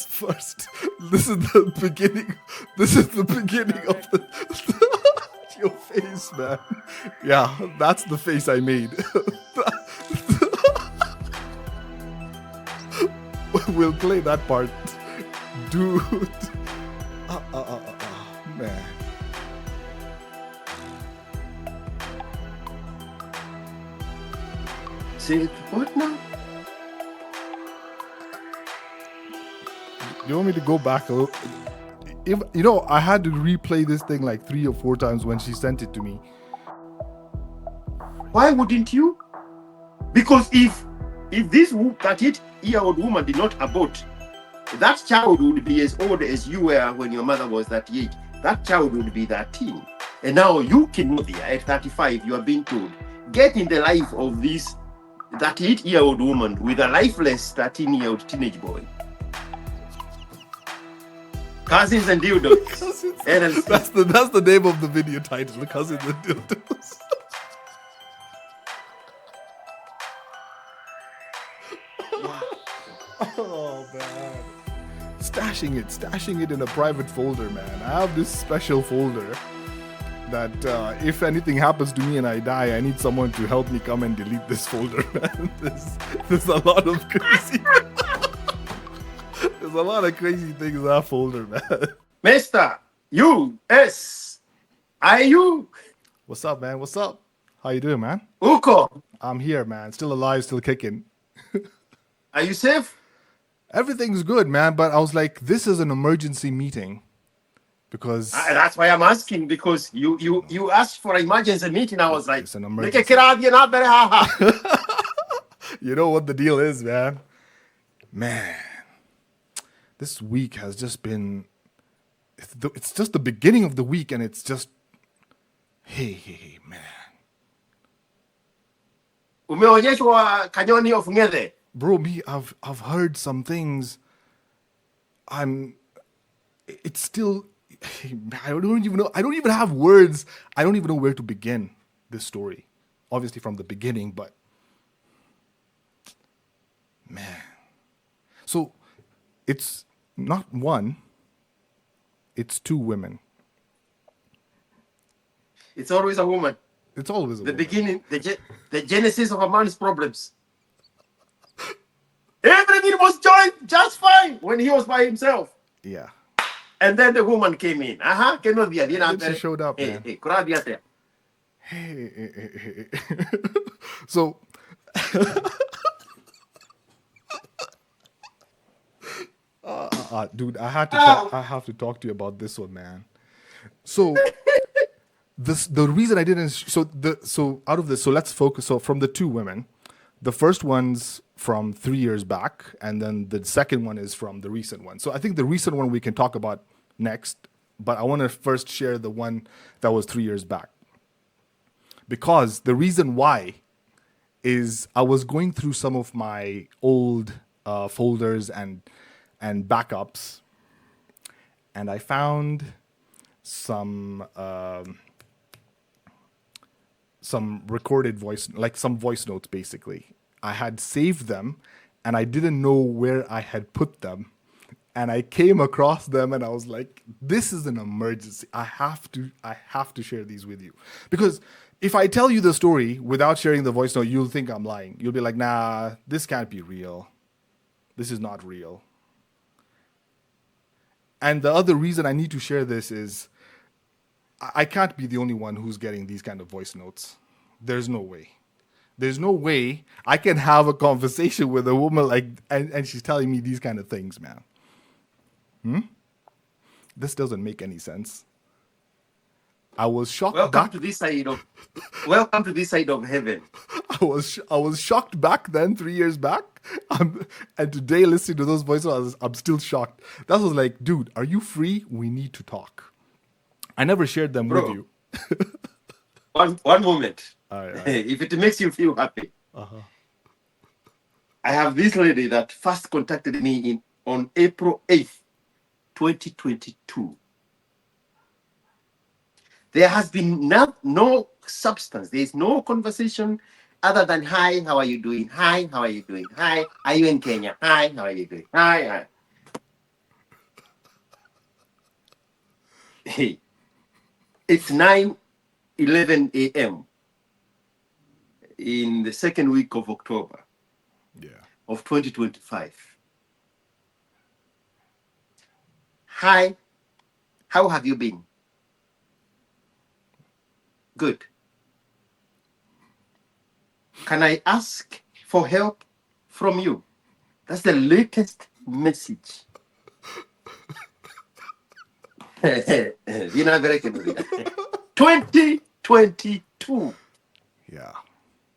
First, this is the beginning. This is the beginning of the your face, man. Yeah, that's the face I made. We'll play that part, dude. Man. Say what now? You want me to go back a little? If you know, I had to replay this thing like 3 or 4 times when she sent it to me. Why wouldn't you? Because if this 38-year-old woman did not abort, that child would be as old as you were when your mother was 38. That child would be 13. And now you cannot be at 35. You are being told, get in the life of this 38-year-old woman with a lifeless 13-year-old teenage boy. Cousins and dildos. That's the name of the video title, Cousins and Dildos. Wow. Oh man. Stashing it in a private folder, man. I have this special folder that if anything happens to me and I die, I need someone to help me come and delete this folder, man. There's a lot of crazy there's a lot of crazy things in that folder, man. Mr. USIU. What's up, man? What's up? How you doing, man? Uko. I'm here, man. Still alive, still kicking. Are you safe? Everything's good, man. But I was like, this is an emergency meeting because That's why I'm asking, because you asked for an emergency meeting. I was like, it's an emergency. You know what the deal is, man. Man, this week has just been. It's just the beginning of the week, and it's just, hey, man. Umeonyeshwa kanyoni of ng'ethe. Bro, I've heard some things. It's still, I don't even know. I don't even have words. I don't even know where to begin this story. Obviously from the beginning, but man. So it's not one, it's 2 women. It's always a woman. It's always a The woman. beginning, the genesis of a man's problems. Everything was joined just fine when he was by himself. Yeah. And then the woman came in. Then she showed up, man. Hey. So, dude, I have to talk to you about this one, man. So, the reason I didn't. So out of this, so let's focus. So from the 2 women, the first one's from 3 years back, and then the second one is from the recent one. So I think the recent one we can talk about next, but I want to first share the one that was 3 years back. Because the reason why is I was going through some of my old folders and backups, and I found some recorded voice, like some voice notes, basically. I had saved them, and I didn't know where I had put them. And I came across them, and I was like, "This is an emergency. I have to share these with you." Because if I tell you the story without sharing the voice note, you'll think I'm lying. You'll be like, "Nah, this can't be real. This is not real." And the other reason I need to share this is I can't be the only one who's getting these kind of voice notes. There's no way. There's no way I can have a conversation with a woman like, and she's telling me these kind of things, man. This doesn't make any sense. I was shocked. Welcome to this side of heaven. I was shocked back then, 3 years back, and today listening to those voices, I'm still shocked. That was like, dude, are you free? We need to talk. I never shared them with you. One moment. All right. If it makes you feel happy. I have this lady that first contacted me on April 8th, 2022. There has been no substance. There is no conversation other than, hi, how are you doing? Hi, how are you doing? Hi, are you in Kenya? Hi, how are you doing? Hi. It's 9:11 a.m. in the second week of October of 2025. Hi, how have you been? Good. Can I ask for help from you? That's the latest message. 2022. Yeah.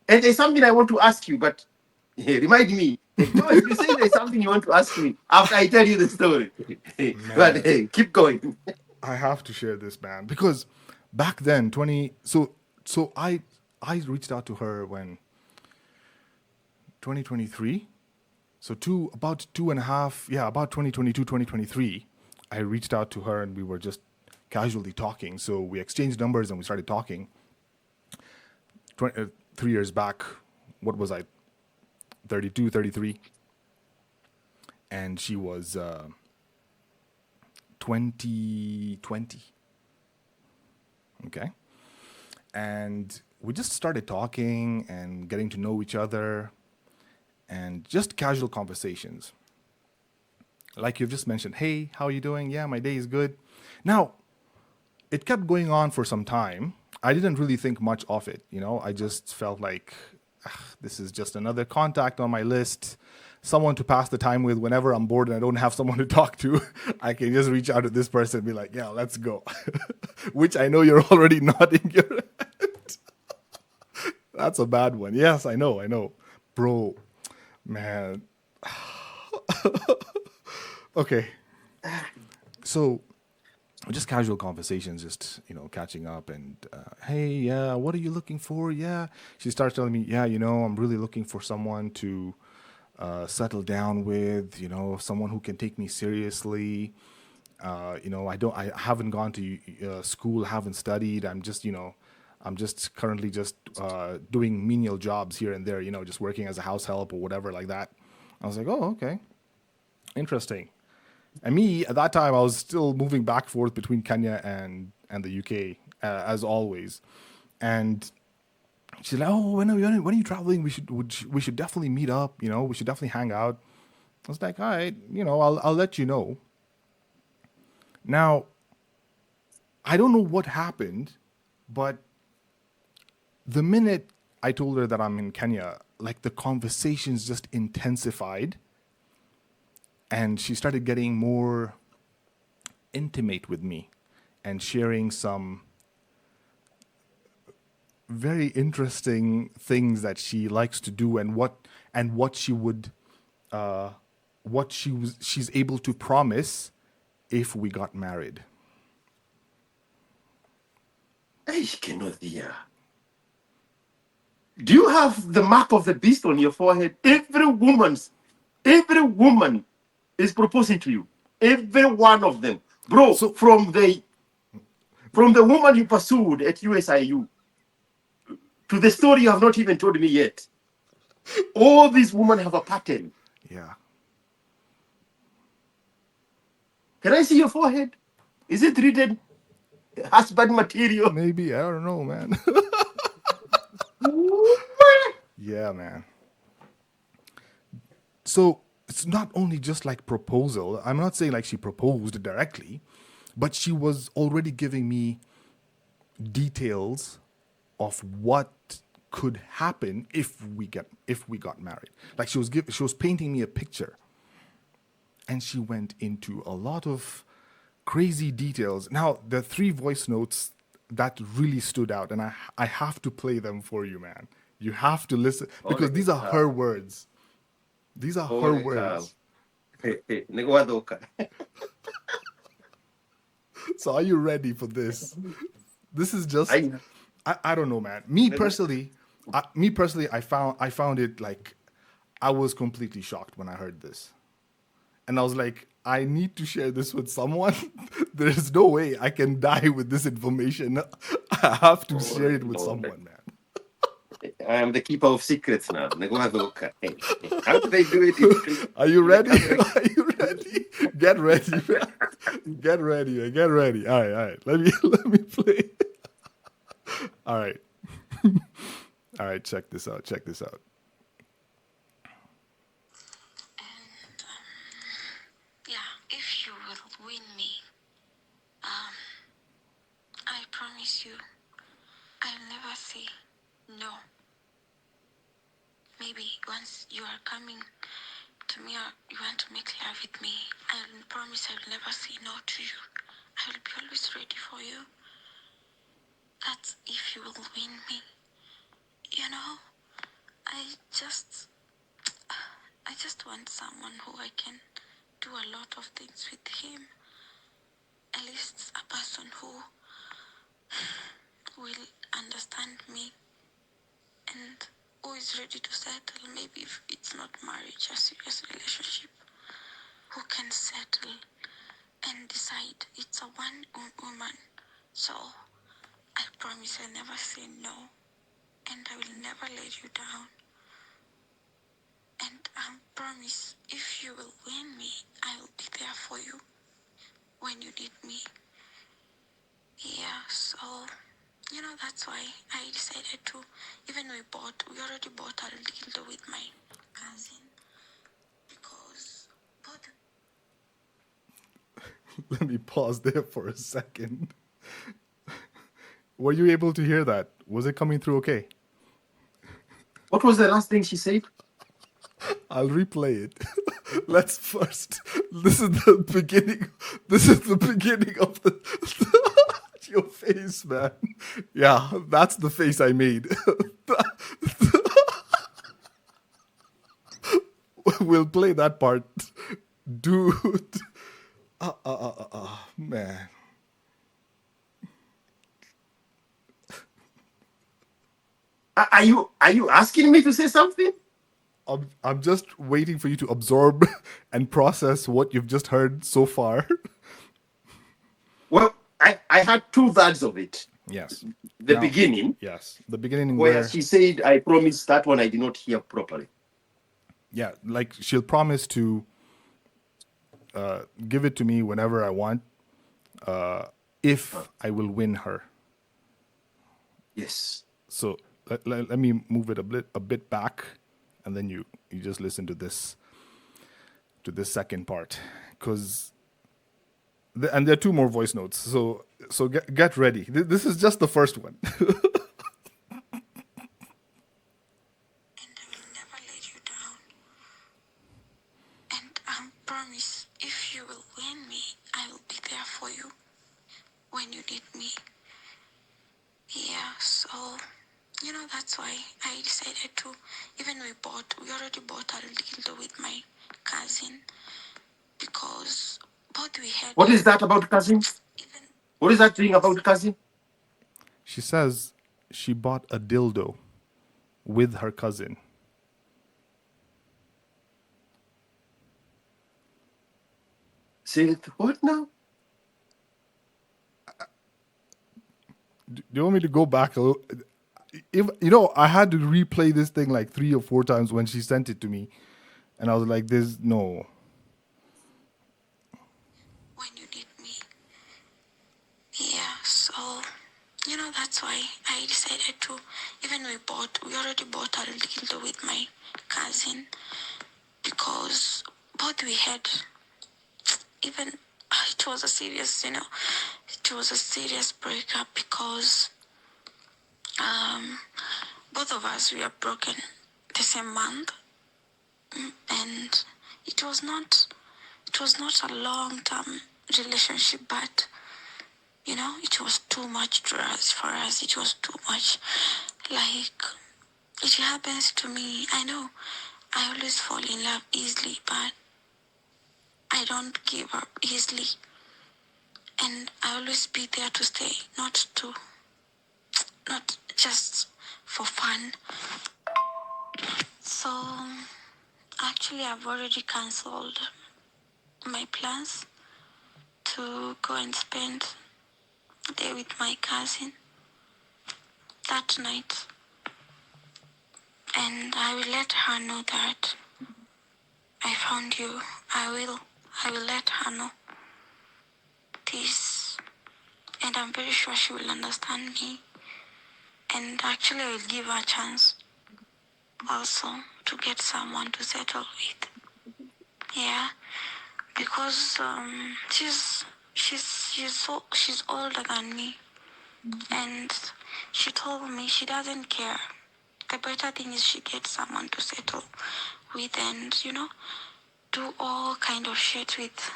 And there's something I want to ask you, but remind me. If you say there's something you want to ask me after I tell you the story. But keep going. I have to share this, man, because back then, I reached out to her when 2023. So about 2022, 2023, I reached out to her and we were just casually talking. So we exchanged numbers and we started talking. 3 years back, what was I? 32, 33. And she was 20. Okay. And we just started talking and getting to know each other and just casual conversations. Like you've just mentioned, hey, how are you doing? Yeah, my day is good. Now, it kept going on for some time. I didn't really think much of it, I just felt like this is just another contact on my list, someone to pass the time with whenever I'm bored and I don't have someone to talk to. I can just reach out to this person and be like, yeah, let's go. Which I know you're already nodding your head. That's a bad one. Yes, I know. Bro, man. Okay. So just casual conversations, just, catching up and, hey, yeah, what are you looking for? Yeah. She starts telling me, yeah, I'm really looking for someone to settle down with, someone who can take me seriously. I haven't gone to school, haven't studied. I'm just currently just doing menial jobs here and there, just working as a house help or whatever like that. I was like, oh, okay. Interesting. And me, at that time, I was still moving back and forth between Kenya and the UK, as always. And she's like, oh, when are you traveling? We should definitely meet up, we should definitely hang out. I was like, all right, I'll let you know. Now, I don't know what happened, but the minute I told her that I'm in Kenya, like the conversations just intensified. And she started getting more intimate with me and sharing some very interesting things that she likes to do and what she's able to promise if we got married. Do you have the mark of the beast on your forehead? Every woman is proposing to you. Every one of them. Bro, so, from the woman you pursued at USIU to the story you have not even told me yet. All these women have a pattern. Yeah. Can I see your forehead? Is it written husband material? Maybe. I don't know, man. Yeah, man. So it's not only just like proposal. I'm not saying like she proposed directly, but she was already giving me details of what could happen if we got married. Like she was painting me a picture, and she went into a lot of crazy details. Now, the 3 voice notes that really stood out, and I have to play them for you, man. You have to listen because these are her words. These are her words. So are you ready for this? This is just I don't know, man. Me personally, I found it like I was completely shocked when I heard this. And I was like, I need to share this with someone. There is no way I can die with this information. I have to share it with someone, man. I am the keeper of secrets now. How do they do it? Are you ready? Are you ready? Get ready, man. Get ready, man. Get ready. All right. Let me play. All right. All right. Check this out. Check this out. And yeah, if you will win me, I promise you, I'll never say no. Maybe once you are coming to me or you want to make love with me, I promise I'll never say no to you. I will be always ready for you. That's if you will win me. You know, I just want someone who I can do a lot of things with him. At least a person who will understand me and who is ready to settle. Maybe if it's not marriage, a serious relationship, who can settle and decide it's a one woman. So I promise I'll never say no, and I will never let you down. And I promise if you will win me, I will be there for you when you need me. Yeah, so that's why I decided to, even we already bought a dildo with my cousin, because both. Let me pause there for a second. Were you able to hear that? Was it coming through okay? What was the last thing she said? I'll replay it. Let's first. This is the beginning. This is the beginning of the. Your face, man. Yeah, that's the face I made. We'll play that part, dude. Man. Are you asking me to say something? I'm just waiting for you to absorb and process what you've just heard so far. Well, I had 2/3 of it. Yes. The Now, beginning, yes, the beginning where where, she said, I promise, that one I did not hear properly. yeah, like she'll promise to give it to me whenever I want, if I will win her. Yes. So let me move it a bit back, and then you just listen to this second part, because and there are two more voice notes. So get ready. This is just the first one. And I will never let you down. And I promise if you will win me, I will be there for you when you need me. Yeah, so that's why I decided to, even we already bought a dildo with my cousin, because both we had. What is that about cousin? Even What is that thing about cousin? She says she bought a dildo with her cousin. Say it, what now? Do you want me to go back a little? If I had to replay this thing like 3 or 4 times when she sent it to me, and I was like, "There's no." when you need me. Yeah, so that's why I decided to, even we already bought a dildo with my cousin, because both we had, even it was a serious breakup, because both of us, we are broken the same month. And it was not a long-term relationship, but it was too much for us. It was too much. Like, it happens to me. I know I always fall in love easily, but I don't give up easily. And I always be there to stay, not just for fun. So actually, I've already cancelled my plans to go and spend the day with my cousin that night. And I will let her know that I found you. I will let her know. this, and I'm very sure she will understand me. And actually, I will give her a chance also to get someone to settle with. Yeah, because she's older than me, and she told me she doesn't care. The better thing is she gets someone to settle with, and do all kind of shit with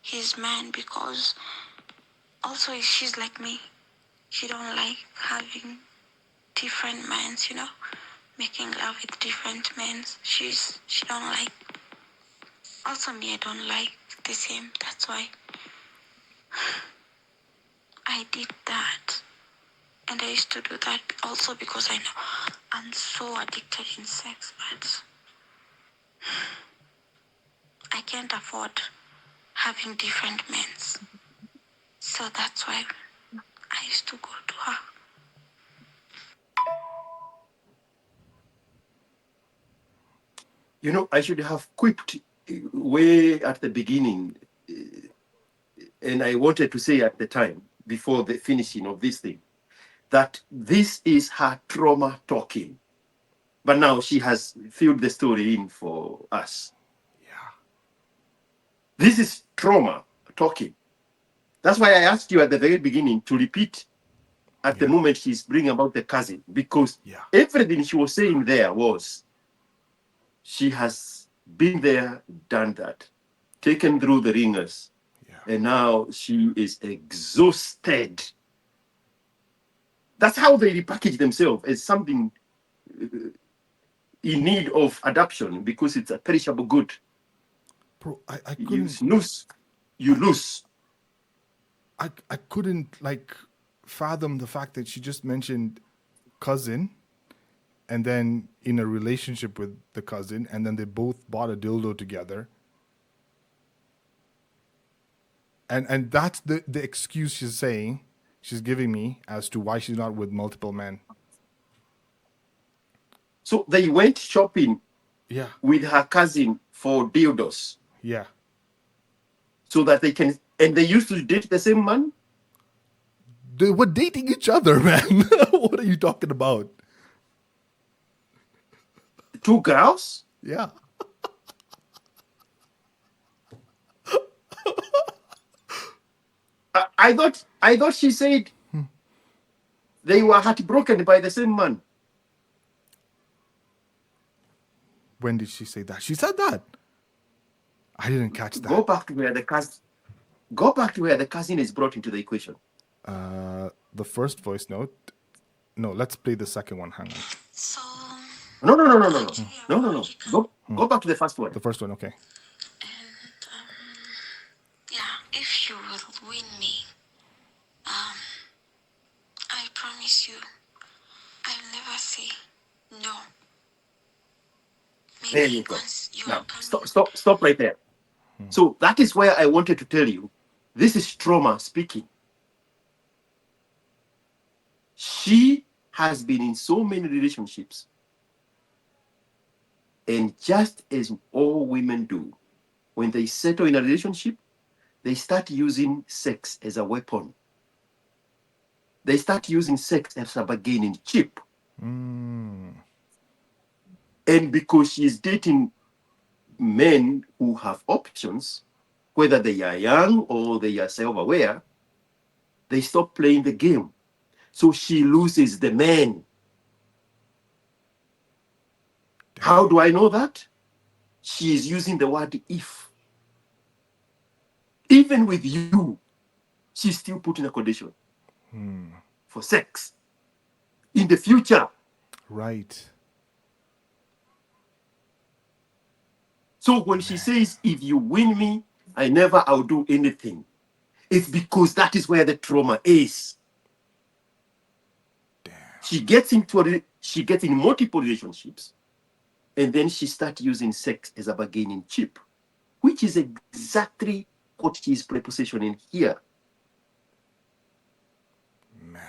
his man, because also she's like me. She don't like having different men, making love with different men. She don't like. Also me, I don't like the same. That's why I did that. And I used to do that also because I know I'm so addicted in sex, but I can't afford having different men. So that's why I used to go to her. I should have quipped way at the beginning, and I wanted to say at the time, before the finishing of this thing, that this is her trauma talking. But now she has filled the story in for us. Yeah. This is trauma talking. That's why I asked you at the very beginning to repeat at the moment she's bringing about the cousin, because everything she was saying there was she has been there, done that, taken through the ringers, and now she is exhausted. That's how they repackage themselves, as something in need of adoption, because it's a perishable good. Bro, I You couldn't lose. You lose. I couldn't fathom the fact that she just mentioned cousin and then in a relationship with the cousin, and then they both bought a dildo together. And that's the excuse she's giving me as to why she's not with multiple men. So they went shopping with her cousin for dildos. Yeah. So that they can, and they used to date the same man? They were dating each other, man. What are you talking about? Two girls? Yeah. I thought she said they were heartbroken by the same man. When did she say that? She said that. I didn't catch that. Go back to where the cousin is brought into the equation. The first voice note. No, let's play the second one. Hang on. So No. Go back to the first one. The first one, okay. And if you will win me, I promise you, I'll never say no. Maybe there you go. once you Now, are stop right there. So that is where I wanted to tell you, this is trauma speaking. She has been in so many relationships, and just as all women do, when they settle in a relationship, they start using sex as a weapon. They start using sex as a bargaining chip. And because she's dating men who have options, whether they are young or they are self-aware, they stop playing the game. So she loses the man. How do I know that? She is using the word if. Even with you, she's still putting a condition for sex in the future. Right. So when she says, if you win me, I'll do anything, it's because that is where the trauma is. Damn. She gets in multiple relationships, and then she starts using sex as a bargaining chip, which is exactly what she is prepositioning here. Man.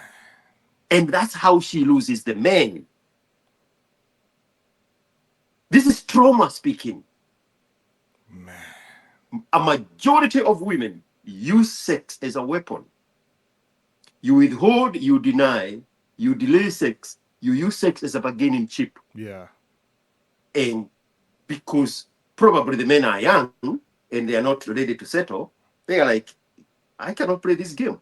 And that's how she loses the man. This is trauma speaking. Man. A majority of women use sex as a weapon. You withhold, you deny, you delay sex, you use sex as a bargaining chip. Yeah. And because probably the men are young and they are not ready to settle, they are like, I cannot play this game.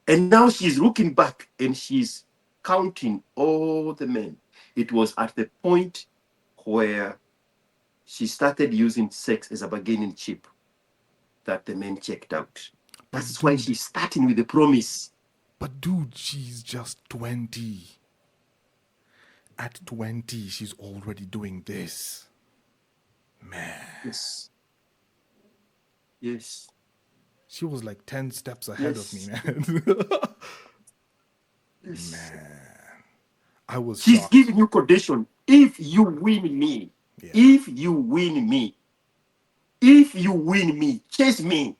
And now she's looking back and she's counting all the men. It was at the point where she started using sex as a bargaining chip that the men checked out. That's why she's starting with the promise. But dude, she's just 20. At 20, she's already doing this. Man. Yes. Yes. She was like 10 steps ahead of me, man. Yes. Man. I was She's shocked. giving you condition. If you win me, Yeah. if you win me, if you win me, chase me.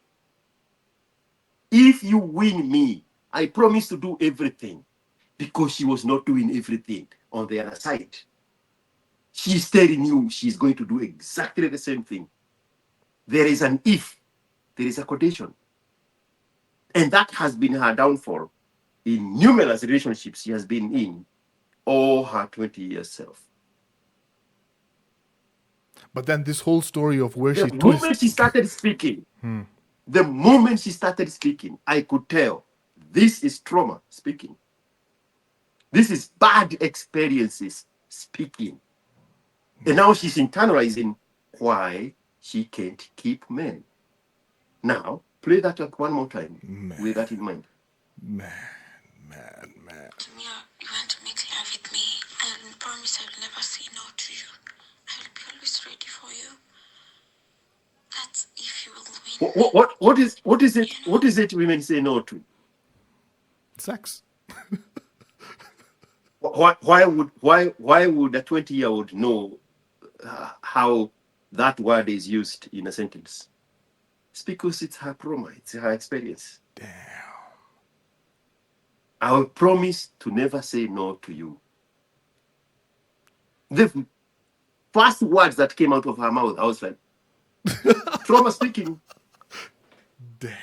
If you win me, I promise to do everything. Because she was not doing everything on the other side. She's telling you she's going to do exactly the same thing. There is an if, there is a condition. And that has been her downfall in numerous relationships she has been in all her 20 years self. But then this whole story of where The she moment she started speaking, the moment she started speaking, I could tell this is trauma speaking. This is bad experiences speaking. And now she's internalizing why she can't keep men. Now, play that up one more time with that in mind. Man. You want to make love with me. I will promise I will never say no to you. I will be always ready for you. That's if you will win. What is it women say no to? Sex. Why would a 20-year-old know how that word is used in a sentence? It's because it's her trauma, it's her experience. Damn. I will promise to never say no to you. The first words that came out of her mouth, I was like, trauma speaking. Damn.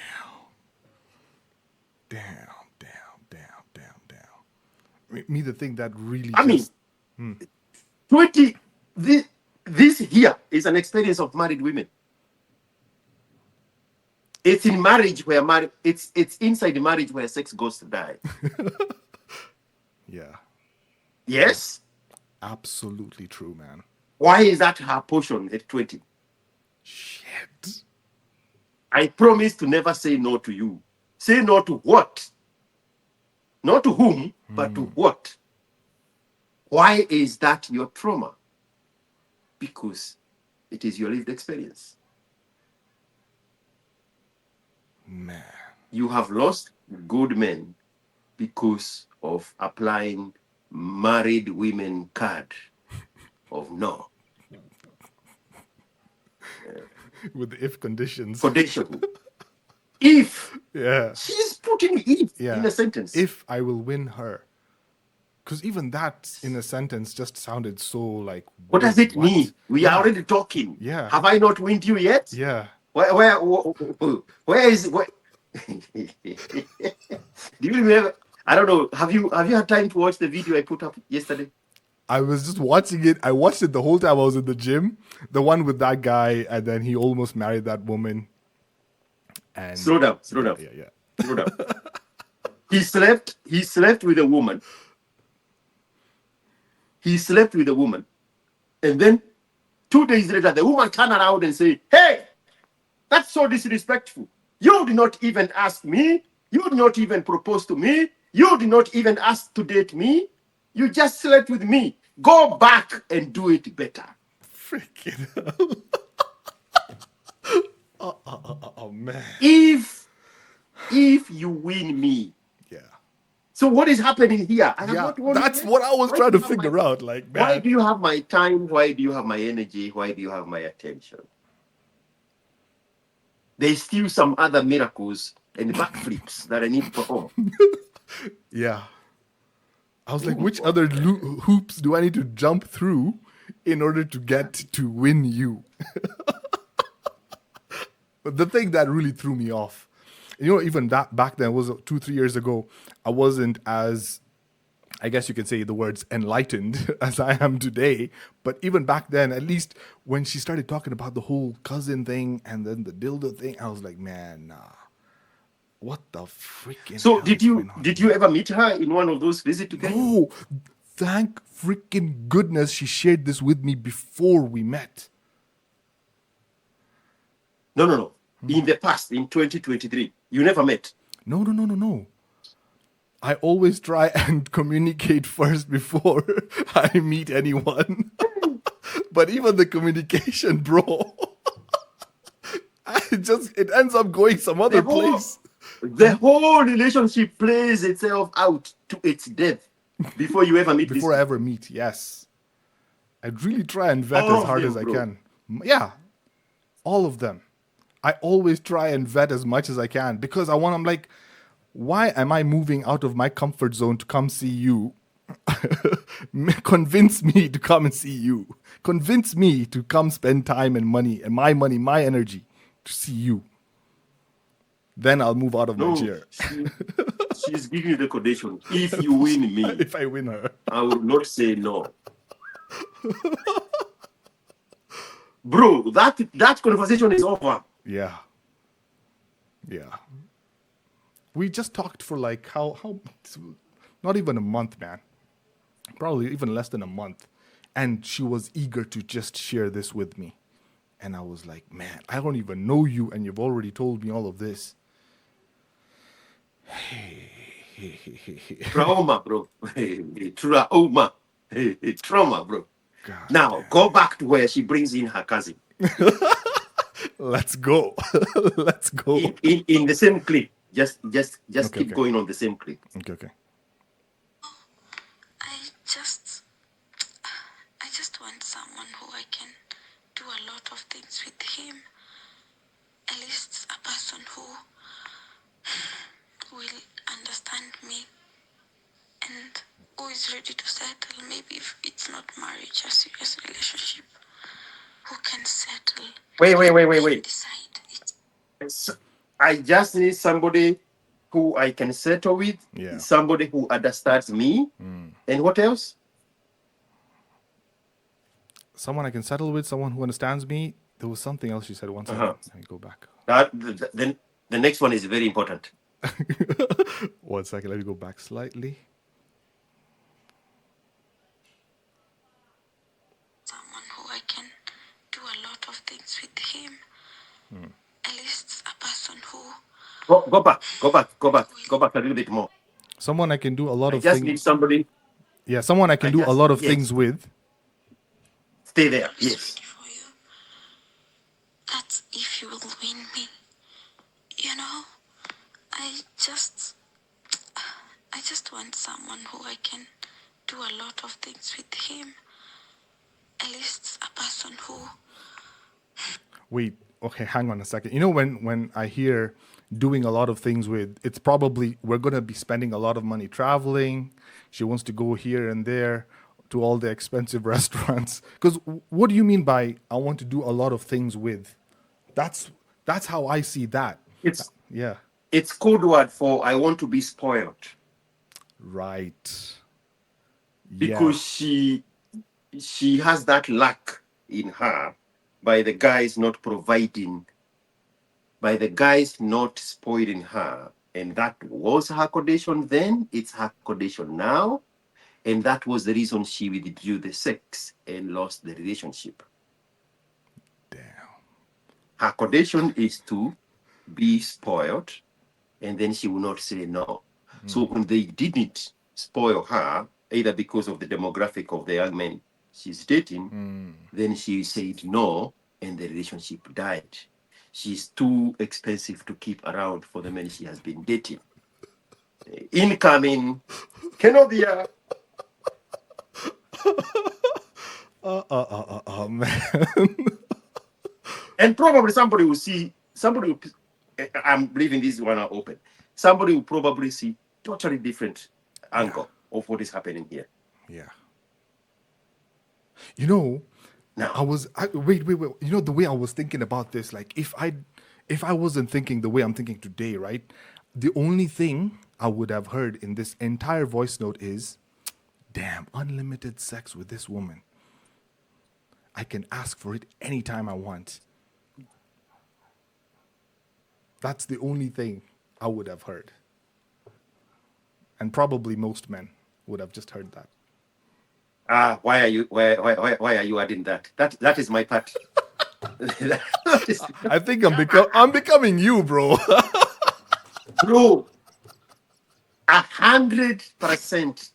Me, the thing that really I mean, 20, this here is an experience of married women. It's in marriage where it's inside the marriage where sex goes to die. Yeah. Yes? Absolutely true, man. Why is that her portion at 20? Shit. I promise to never say no to you. Say no to what? Not to whom, but to what? Why is that your trauma? Because it is your lived experience. Man. You have lost good men because of applying married women card of no. With the if conditions. Condition. If. Yeah. She's putting if in a sentence. If I will win her. Because even that in a sentence just sounded so like... What does it mean? We are already talking. Yeah. Have I not winged you yet? Yeah. Where is... Where? Do you remember? I don't know. Have you had time to watch the video I put up yesterday? I was just watching it. I watched it the whole time I was in the gym. The one with that guy, and then he almost married that woman. And slow down. Yeah. Slow down. He slept with a woman. And then 2 days later, the woman turned around and said, hey, that's so disrespectful. You did not even ask me. You did not even propose to me. You did not even ask to date me. You just slept with me. Go back and do it better. Freaking hell. Oh, man. If you win me. Yeah. So what is happening here? I have not won. That's what I was trying to figure out. Like, man. Why do you have my time? Why do you have my energy? Why do you have my attention? There's still some other miracles and backflips that I need to perform. Yeah. I was like, which other hoops do I need to jump through in order to get to win you? But the thing that really threw me off, even that back then was 2, 3 years ago, I wasn't as, I guess you can say the words enlightened as I am today. But even back then, at least when she started talking about the whole cousin thing and then the dildo thing, I was like, man, nah. What the freaking So hell is going on? did you ever meet her in one of those visits to Kenya? No, thank freaking goodness she shared this with me before we met. No. In the past, in 2023, you never met. No. I always try and communicate first before I meet anyone. But even the communication, bro, it ends up going some other place. The whole relationship plays itself out to its death before you ever meet Before I ever meet, yes. I'd really try and vet All as of hard them, as I bro. can. Yeah, all of them. I always try and vet as much as I can because I'm like, why am I moving out of my comfort zone to come see you? Convince me to come and see you. Convince me to come spend time and money, my energy to see you. Then I'll move out of my No, chair. she's giving you the condition. If you win me, If I win her. I will not say no. Bro, that conversation is over. Yeah. We just talked for like how not even a month, man. Probably even less than a month. And she was eager to just share this with me. And I was like, man, I don't even know you and you've already told me all of this. Trauma, bro. Trauma. Trauma, bro. God Now, damn. go back to where she brings in her cousin. Let's go. Let's go. In the same clip. Just Okay, keep going on the same clip. Okay. I just want someone who I can do a lot of things with him. At least a person who will understand me and who is ready to settle. Maybe if it's not marriage, a serious relationship, who can settle. Wait. And decide. So, I just need somebody who I can settle with, Yeah. somebody who understands me, and what else? Someone I can settle with, someone who understands me. There was something else you said once. Uh-huh. Let me go back. The next one is very important. 1 second. Let me go back slightly. Someone who I can do a lot of things with him. At least a person who Go back a little bit more. Someone I can do a lot I of just need things. somebody. Yeah, someone I can do a lot of Yes. things with. Stay there. is Yes. ready for you. That's if you will win me. You know, I just want someone who I can do a lot of things with him. At least a person who Wait, okay, hang on a second. When I hear doing a lot of things with, it's probably we're going to be spending a lot of money traveling. She wants to go here and there to all the expensive restaurants. Because what do you mean by I want to do a lot of things with? That's how I see that. Yeah. It's code word for I want to be spoiled. Right. Because she has that lack in her by the guys not providing, by the guys not spoiling her. And that was her condition then, it's her condition now. And that was the reason she withdrew the sex and lost the relationship. Damn. Her condition is to be spoiled, and then she will not say no. So when they didn't spoil her, either because of the demographic of the young men she's dating, then she said no, and the relationship died. She's too expensive to keep around for the men she has been dating. Incoming, Kenodia. Man. And probably somebody will see, I'm leaving this one open. Somebody will probably see totally different angle of what is happening here. Yeah. Now, Wait. The way I was thinking about this, like if if I wasn't thinking the way I'm thinking today, right? The only thing I would have heard in this entire voice note is, damn, unlimited sex with this woman. I can ask for it anytime I want. That's the only thing I would have heard. And probably most men would have just heard that. Why are you adding that? That is my part. That is, I think I'm becoming you, bro. bro, 100%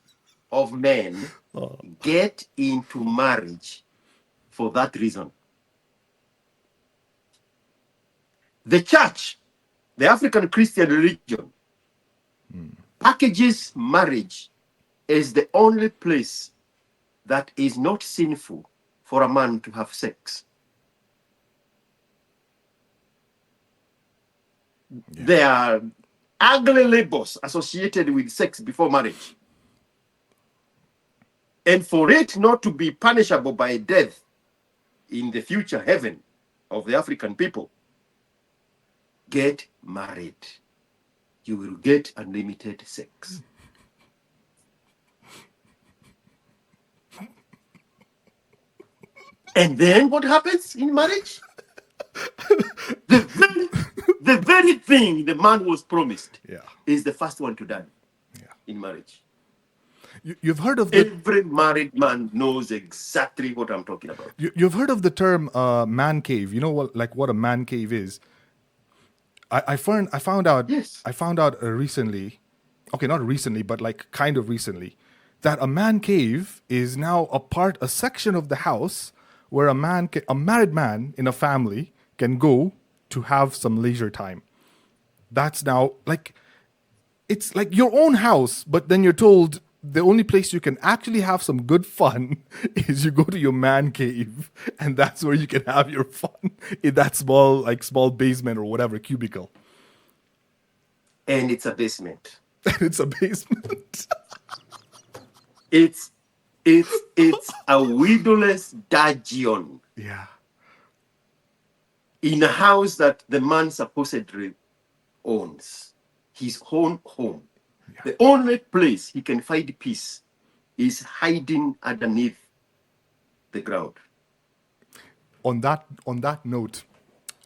of men get into marriage for that reason. The church, the African Christian religion, packages marriage as the only place that is not sinful for a man to have sex. Yeah. There are ugly labels associated with sex before marriage. And for it not to be punishable by death in the future heaven of the African people, get married. You will get unlimited sex. And then what happens in marriage? The very thing the man was promised is the first one to die in marriage. You've heard of every married man knows exactly what I'm talking about. You've heard of the term man cave. You know what a man cave is? I found out. Yes. I found out recently. Okay, not recently, but like kind of recently, that a man cave is now a section of the house where a married man in a family can go to have some leisure time. That's now like, it's like your own house, but then you're told the only place you can actually have some good fun is you go to your man cave, and that's where you can have your fun in that small basement or whatever cubicle. And it's a basement. It's a basement. It's a windowless dungeon. Yeah. In a house that the man supposedly owns, his own home. Yeah. The only place he can find peace is hiding underneath the ground. On that note,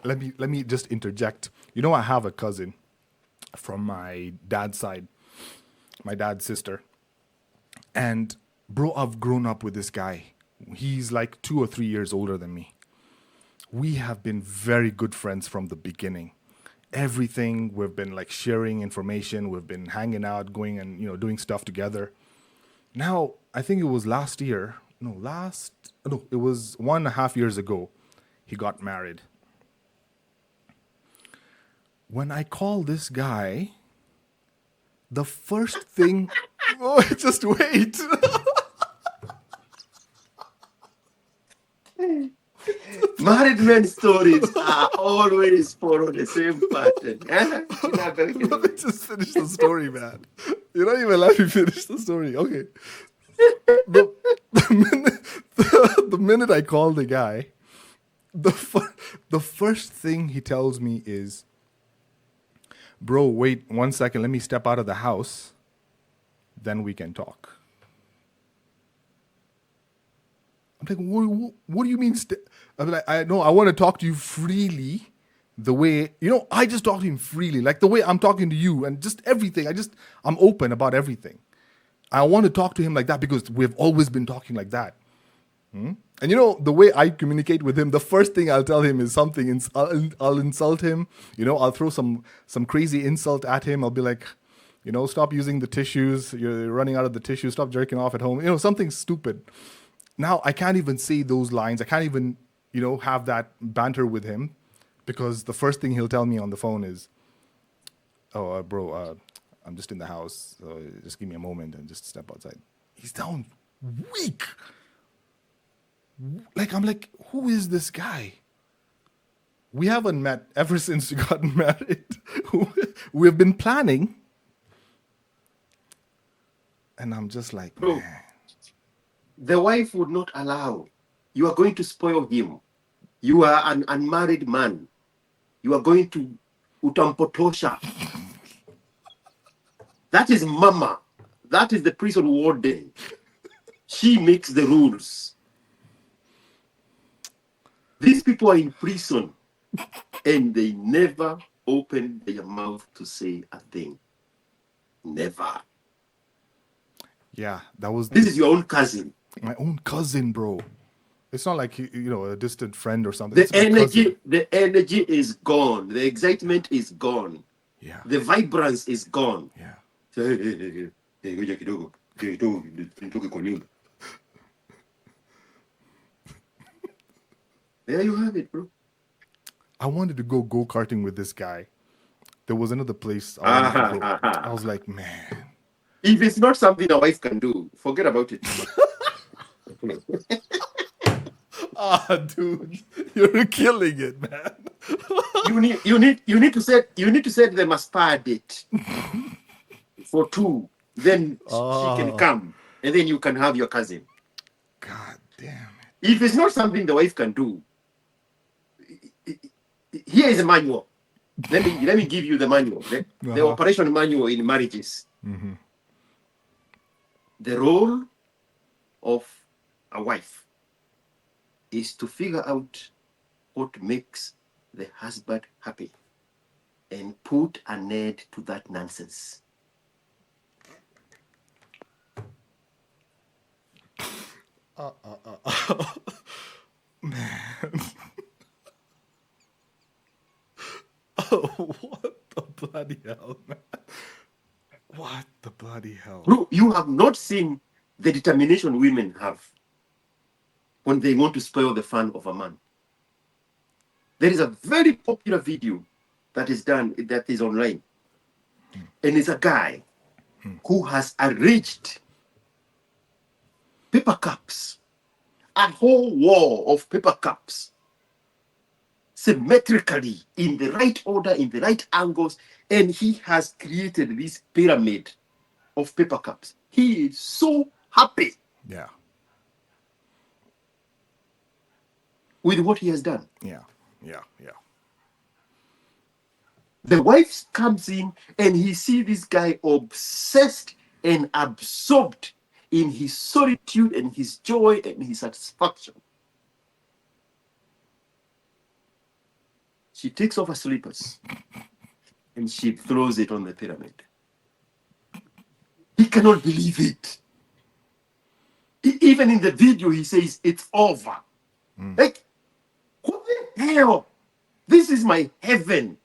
let me just interject. You know, I have a cousin from my dad's side, my dad's sister. And bro, I've grown up with this guy. He's like 2 or 3 years older than me. We have been very good friends from the beginning. Everything, we've been like sharing information, we've been hanging out, going and doing stuff together. Now, I think it was it was 1.5 years ago, he got married. When I call this guy, the first thing, just wait. Married men stories are always follow the same pattern. Let me just finish the story, man. You're not even let me finish the story. Okay. The minute I call the guy, the first thing he tells me is, bro, wait 1 second. Let me step out of the house. Then we can talk. I'm like, what do you mean? I'm like, I want to talk to you freely, the way, I just talk to him freely, like the way I'm talking to you, and just everything. I'm open about everything. I want to talk to him like that because we've always been talking like that. And the way I communicate with him, the first thing I'll tell him is something. I'll insult him. I'll throw some crazy insult at him. I'll be like, stop using the tissues. You're running out of the tissues. Stop jerking off at home. Something stupid. Now, I can't even say those lines. I can't even, have that banter with him because the first thing he'll tell me on the phone is, oh, bro, I'm just in the house. So just give me a moment and just step outside. He's down weak. Like, I'm like, who is this guy? We haven't met ever since we got married. We've been planning. And I'm just like, bro, man. The wife would not allow. You are going to spoil him. You are an unmarried man. You are going to utampotosha. That is mama. That is the prison warden. She makes the rules. These people are in prison and they never open their mouth to say a thing. Never. Yeah, that was This is your own cousin. my own cousin, bro. It's not like a distant friend or something. The It's my cousin. energy is gone. The excitement is gone. Yeah, The vibrance is gone. yeah. Ngoja kidogo. Nitoke kwa nyumba. There you have it, bro. I wanted to go karting with this guy. There was another place I wanted to go. I was like, man. If it's not something a wife can do, forget about it. Ah, dude, you're killing it, man. You need to set them a spa date for two. Then she can come, and then you can have your cousin. God damn it. If it's not something the wife can do, here is a manual. Let me give you the manual. The operation manual in marriages. Mm-hmm. The role of a wife is to figure out what makes the husband happy and put an end to that nonsense. Man. Oh, what the bloody hell, man? What the bloody hell? Bro, you have not seen the determination women have when they want to spoil the fun of a man. There is a very popular video that is online. And it's a guy who has arranged paper cups, a whole wall of paper cups, symmetrically in the right order, in the right angles, and he has created this pyramid of paper cups. He is so happy Yeah. with what he has done. Yeah. The wife comes in and he sees this guy obsessed and absorbed in his solitude and his joy and his satisfaction. She takes off her slippers and she throws it on the pyramid. He cannot believe it. Even in the video, he says, it's over. Like, what the hell? This is my heaven.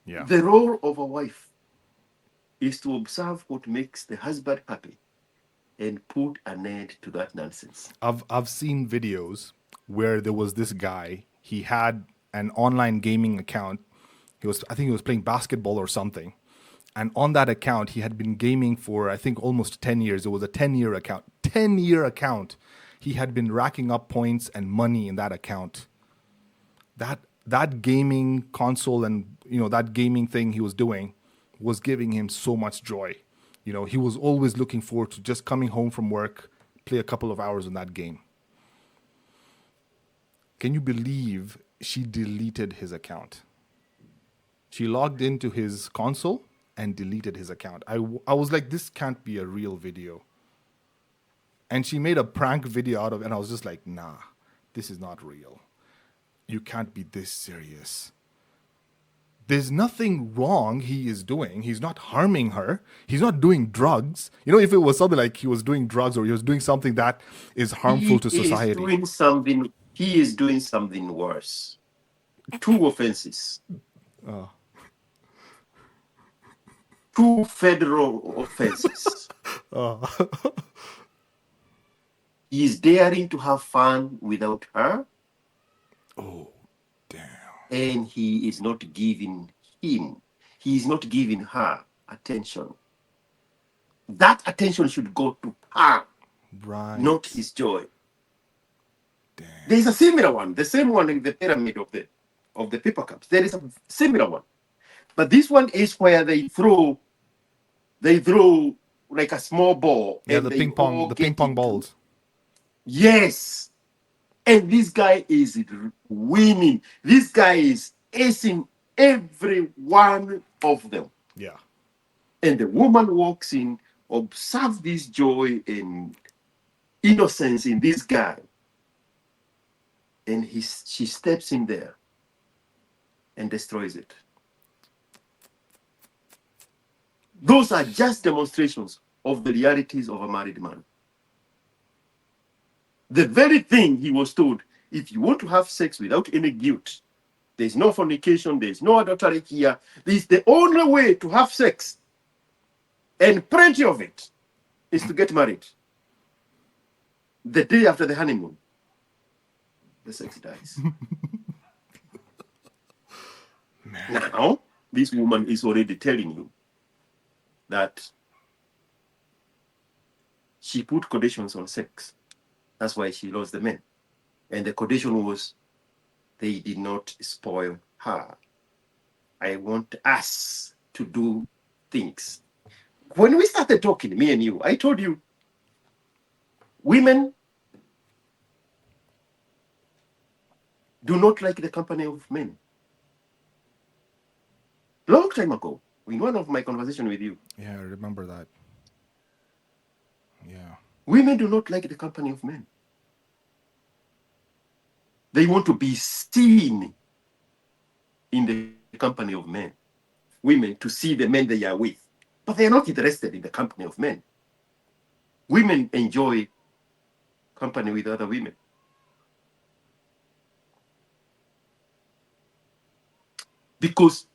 Yeah. The role of a wife is to observe what makes the husband happy and put an end to that nonsense. I've seen videos where there was this guy. He had an online gaming account. I think he was playing basketball or something. And on that account, he had been gaming for, I think, almost 10 years. It was a 10-year account. 10-year account. He had been racking up points and money in that account. That gaming console and, that gaming thing he was doing was giving him so much joy. He was always looking forward to just coming home from work, play a couple of hours in that game. Can you believe she deleted his account? She logged into his console and deleted his account. I was like, this can't be a real video. And she made a prank video out of it, and I was just like, nah, this is not real. You can't be this serious. There's nothing wrong he is doing. He's not harming her. He's not doing drugs. If it was something like he was doing drugs or he was doing something that is harmful to society. He is doing something worse. 2 offenses. 2 federal offenses. He is daring to have fun without her. Oh, damn. And he is not giving her attention. That attention should go to her, right? Not his joy. Damn. There is a similar one, the same one in the pyramid of the paper cups. There is a similar one, but this one is where they throw like a small ball. Yeah, and the ping pong balls. Yes, And this guy is winning. This guy is acing every one of them. Yeah. And the woman walks in, observes this joy and innocence in this guy. And she steps in there and destroys it. Those are just demonstrations of the realities of a married man. The very thing he was told, if you want to have sex without any guilt, there's no fornication, there's no adultery here, this is the only way to have sex, and plenty of it, is to get married. The day after the honeymoon, the sex dies. Now, this woman is already telling you that she put conditions on sex. That's why she lost the men. And the condition was they did not spoil her. I want us to do things. When we started talking, me and you, I told you, women do not like the company of men. Long time ago, in one of my conversations with you. Yeah, I remember that. Yeah. Women do not like the company of men. They want to be seen in the company of men. Women to see the men they are with. But they are not interested in the company of men. Women enjoy company with other women. Because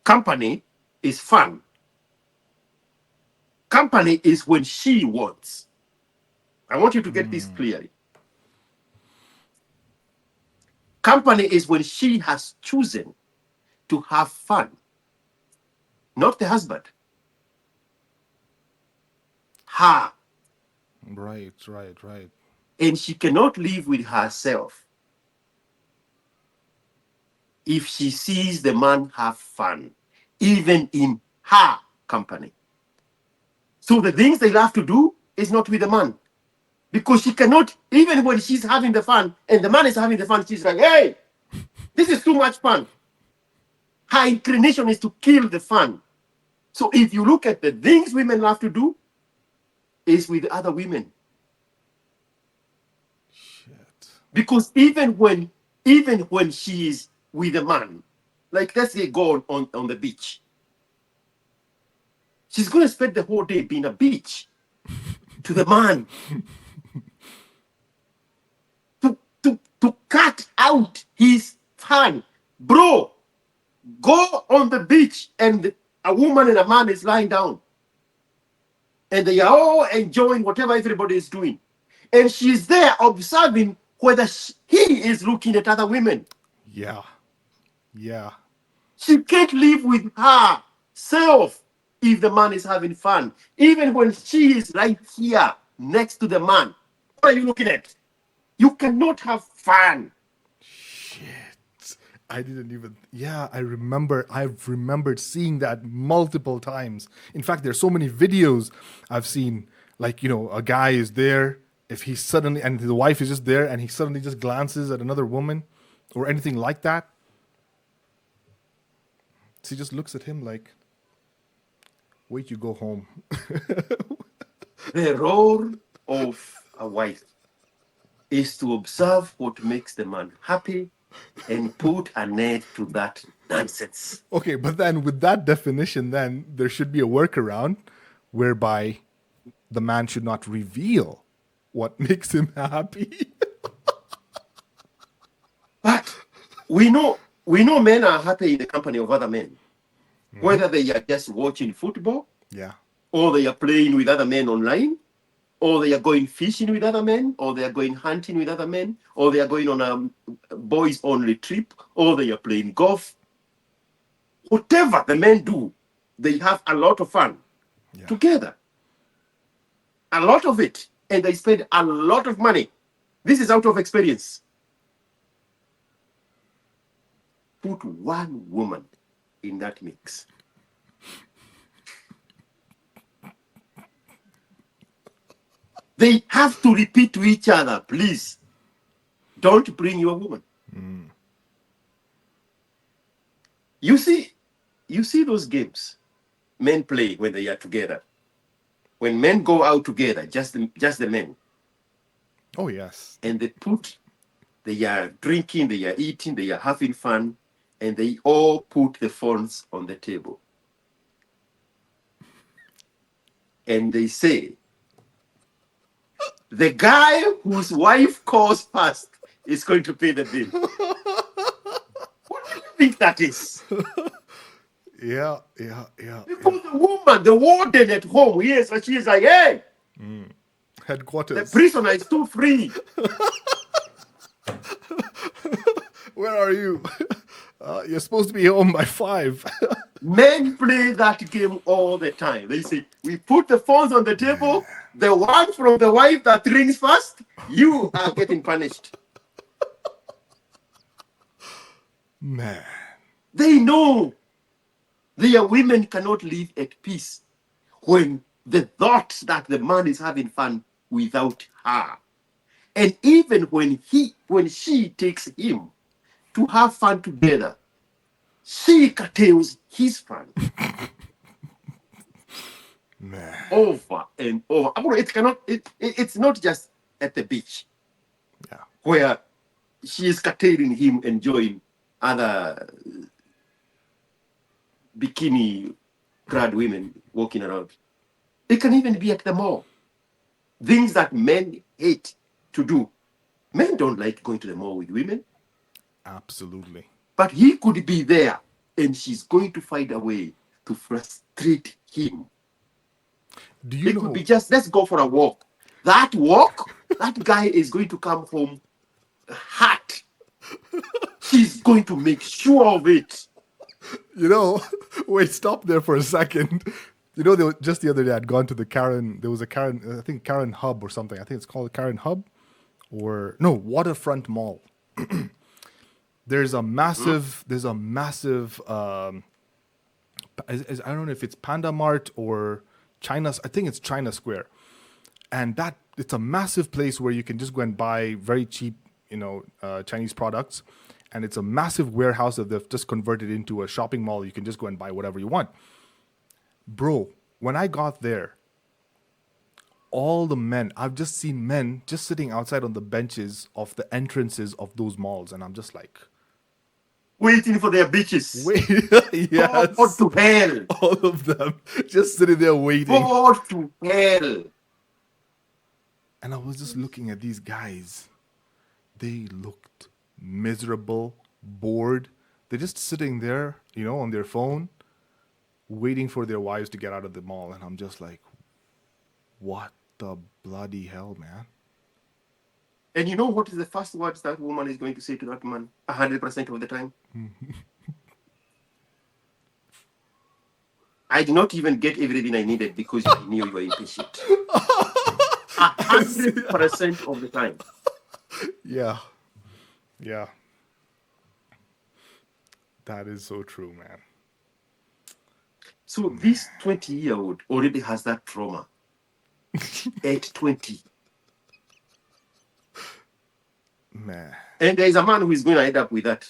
company is fun. Company is when she wants. I want you to get this clearly. Company is when she has chosen to have fun, not the husband. Her. Right. And she cannot live with herself if she sees the man have fun, even in her company. So the things they love to do is not with the man. Because she cannot, even when she's having the fun and the man is having the fun, she's like, hey, this is too much fun. Her inclination is to kill the fun. So if you look at the things women love to do, is with other women. Shit. Because even when she is with a man, like let's say go on the beach, she's going to spend the whole day being a bitch to the man. To cut out his fun. Bro, go on the beach and a woman and a man is lying down. And they are all enjoying whatever everybody is doing. And she's there observing whether he is looking at other women. Yeah. She can't live with herself if the man is having fun. Even when she is right here next to the man. What are you looking at? You cannot have fun. Shit. I didn't even. Yeah, I remember. I've remembered seeing that multiple times. In fact, there's so many videos I've seen. Like, a guy is there. If he suddenly, and the wife is just there, and he suddenly just glances at another woman, or anything like that. She just looks at him like, "Wait, you go home." The role of a wife is to observe what makes the man happy and put an end to that nonsense. Okay, but then with that definition, then there should be a workaround whereby the man should not reveal what makes him happy. But we know men are happy in the company of other men, whether they are just watching football, Yeah. or they are playing with other men online, or they are going fishing with other men, or they are going hunting with other men, or they are going on a boys-only trip, or they are playing golf. Whatever the men do, they have a lot of fun together. A lot of it. And they spend a lot of money. This is out of experience. Put one woman in that mix. They have to repeat to each other, please. don't bring your woman. You see those games men play when they are together. When men go out together, just the men, Oh yes. and they are drinking, they are eating, they are having fun, and they all put the phones on the table. And they say, the guy whose wife calls first is going to pay the bill. What do you think that is? Yeah. Because the woman, the warden at home, yes, and she's like, hey, the Headquarters. prisoner is too free. Where are you? You're supposed to be home by 5. Men play that game all the time. They say, we put the phones on the table, the one from the wife that rings first, you are getting punished. Man. They know their women cannot live at peace when the thought that the man is having fun without her. And even when she takes him to have fun together, she curtails his fun. Man. Over and over. It's not just at the beach. Yeah. Where she is curtailing him enjoying other bikini clad women walking around. It can even be at the mall. Things that men hate to do. Men don't like going to the mall with women. Absolutely. But he could be there, and she's going to find a way to frustrate him. Do you It know? could be just, let's go for a walk. That walk, that guy is going to come home hot. She's going to make sure of it. You know, wait, stop there for a second. You know, just the other day I'd gone to the Karen, there was a Karen, I think Karen Hub or something. I think it's called Karen Hub or no, Waterfront Mall. There's a massive, I don't know if it's Panda Mart or China's, I think it's China Square. And it's a massive place where you can just go and buy very cheap, Chinese products. And it's a massive warehouse that they've just converted into a shopping mall. You can just go and buy whatever you want. Bro, when I got there, all the men, I've just seen men just sitting outside on the benches of the entrances of those malls. And I'm just like, waiting for their bitches. wait, yes. Go to hell. All of them just sitting there waiting. Go to hell. And I was just looking at these guys. They looked miserable, bored. They're just sitting there, on their phone, waiting for their wives to get out of the mall. And I'm just like, what the bloody hell, man? And you know what is the first words that woman is going to say to that man 100% of the time? I did not even get everything I needed because I knew you were impatient. 100% of the time. Yeah. That is so true, man. So this 20-year-old already has that trauma at 20. Man. And there is a man who is going to end up with that.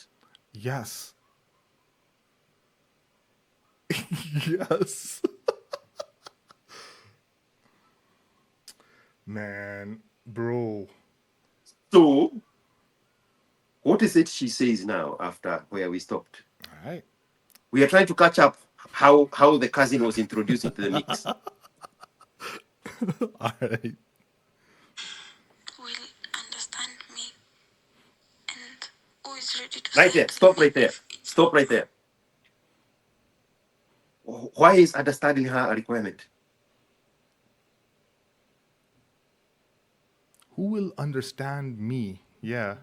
Yes. Yes. Man, bro. So, what is it she says now after where we stopped? All right. We are trying to catch up how the cousin was introduced into the mix. All right. Will understand me and who is ready to Right there. Stop right there. Stop right there. Why is understanding her a requirement? Who will understand me? Yeah.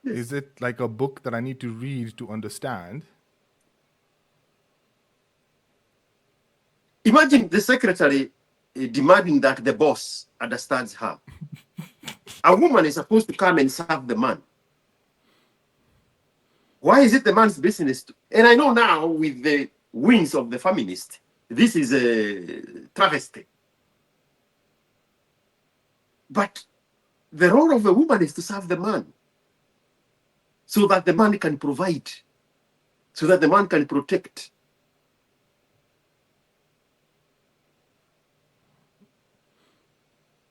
Is it like a book that I need to read to understand? Imagine the secretary demanding that the boss understands her. A woman is supposed to come and serve the man. Why is it the man's business? And I know now with the wings of the feminist, this is a travesty. But the role of a woman is to serve the man. so that the man can provide, so that the man can protect.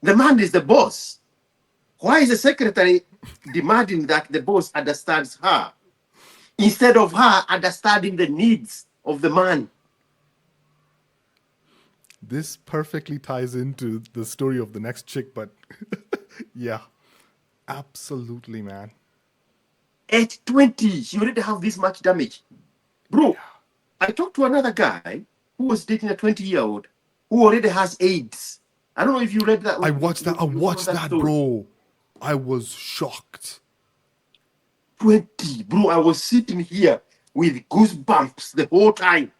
The man is the boss. Why is the secretary demanding that the boss understands her instead of her understanding the needs of the man? This perfectly ties into the story of the next chick, but yeah, absolutely, man. At 20, she already have this much damage. Bro, I talked to another guy who was dating a 20-year-old who already has AIDS. I don't know if you read that. I watched that. I You saw watched that, story. bro. I was shocked. 20, bro. I was sitting here with goosebumps the whole time.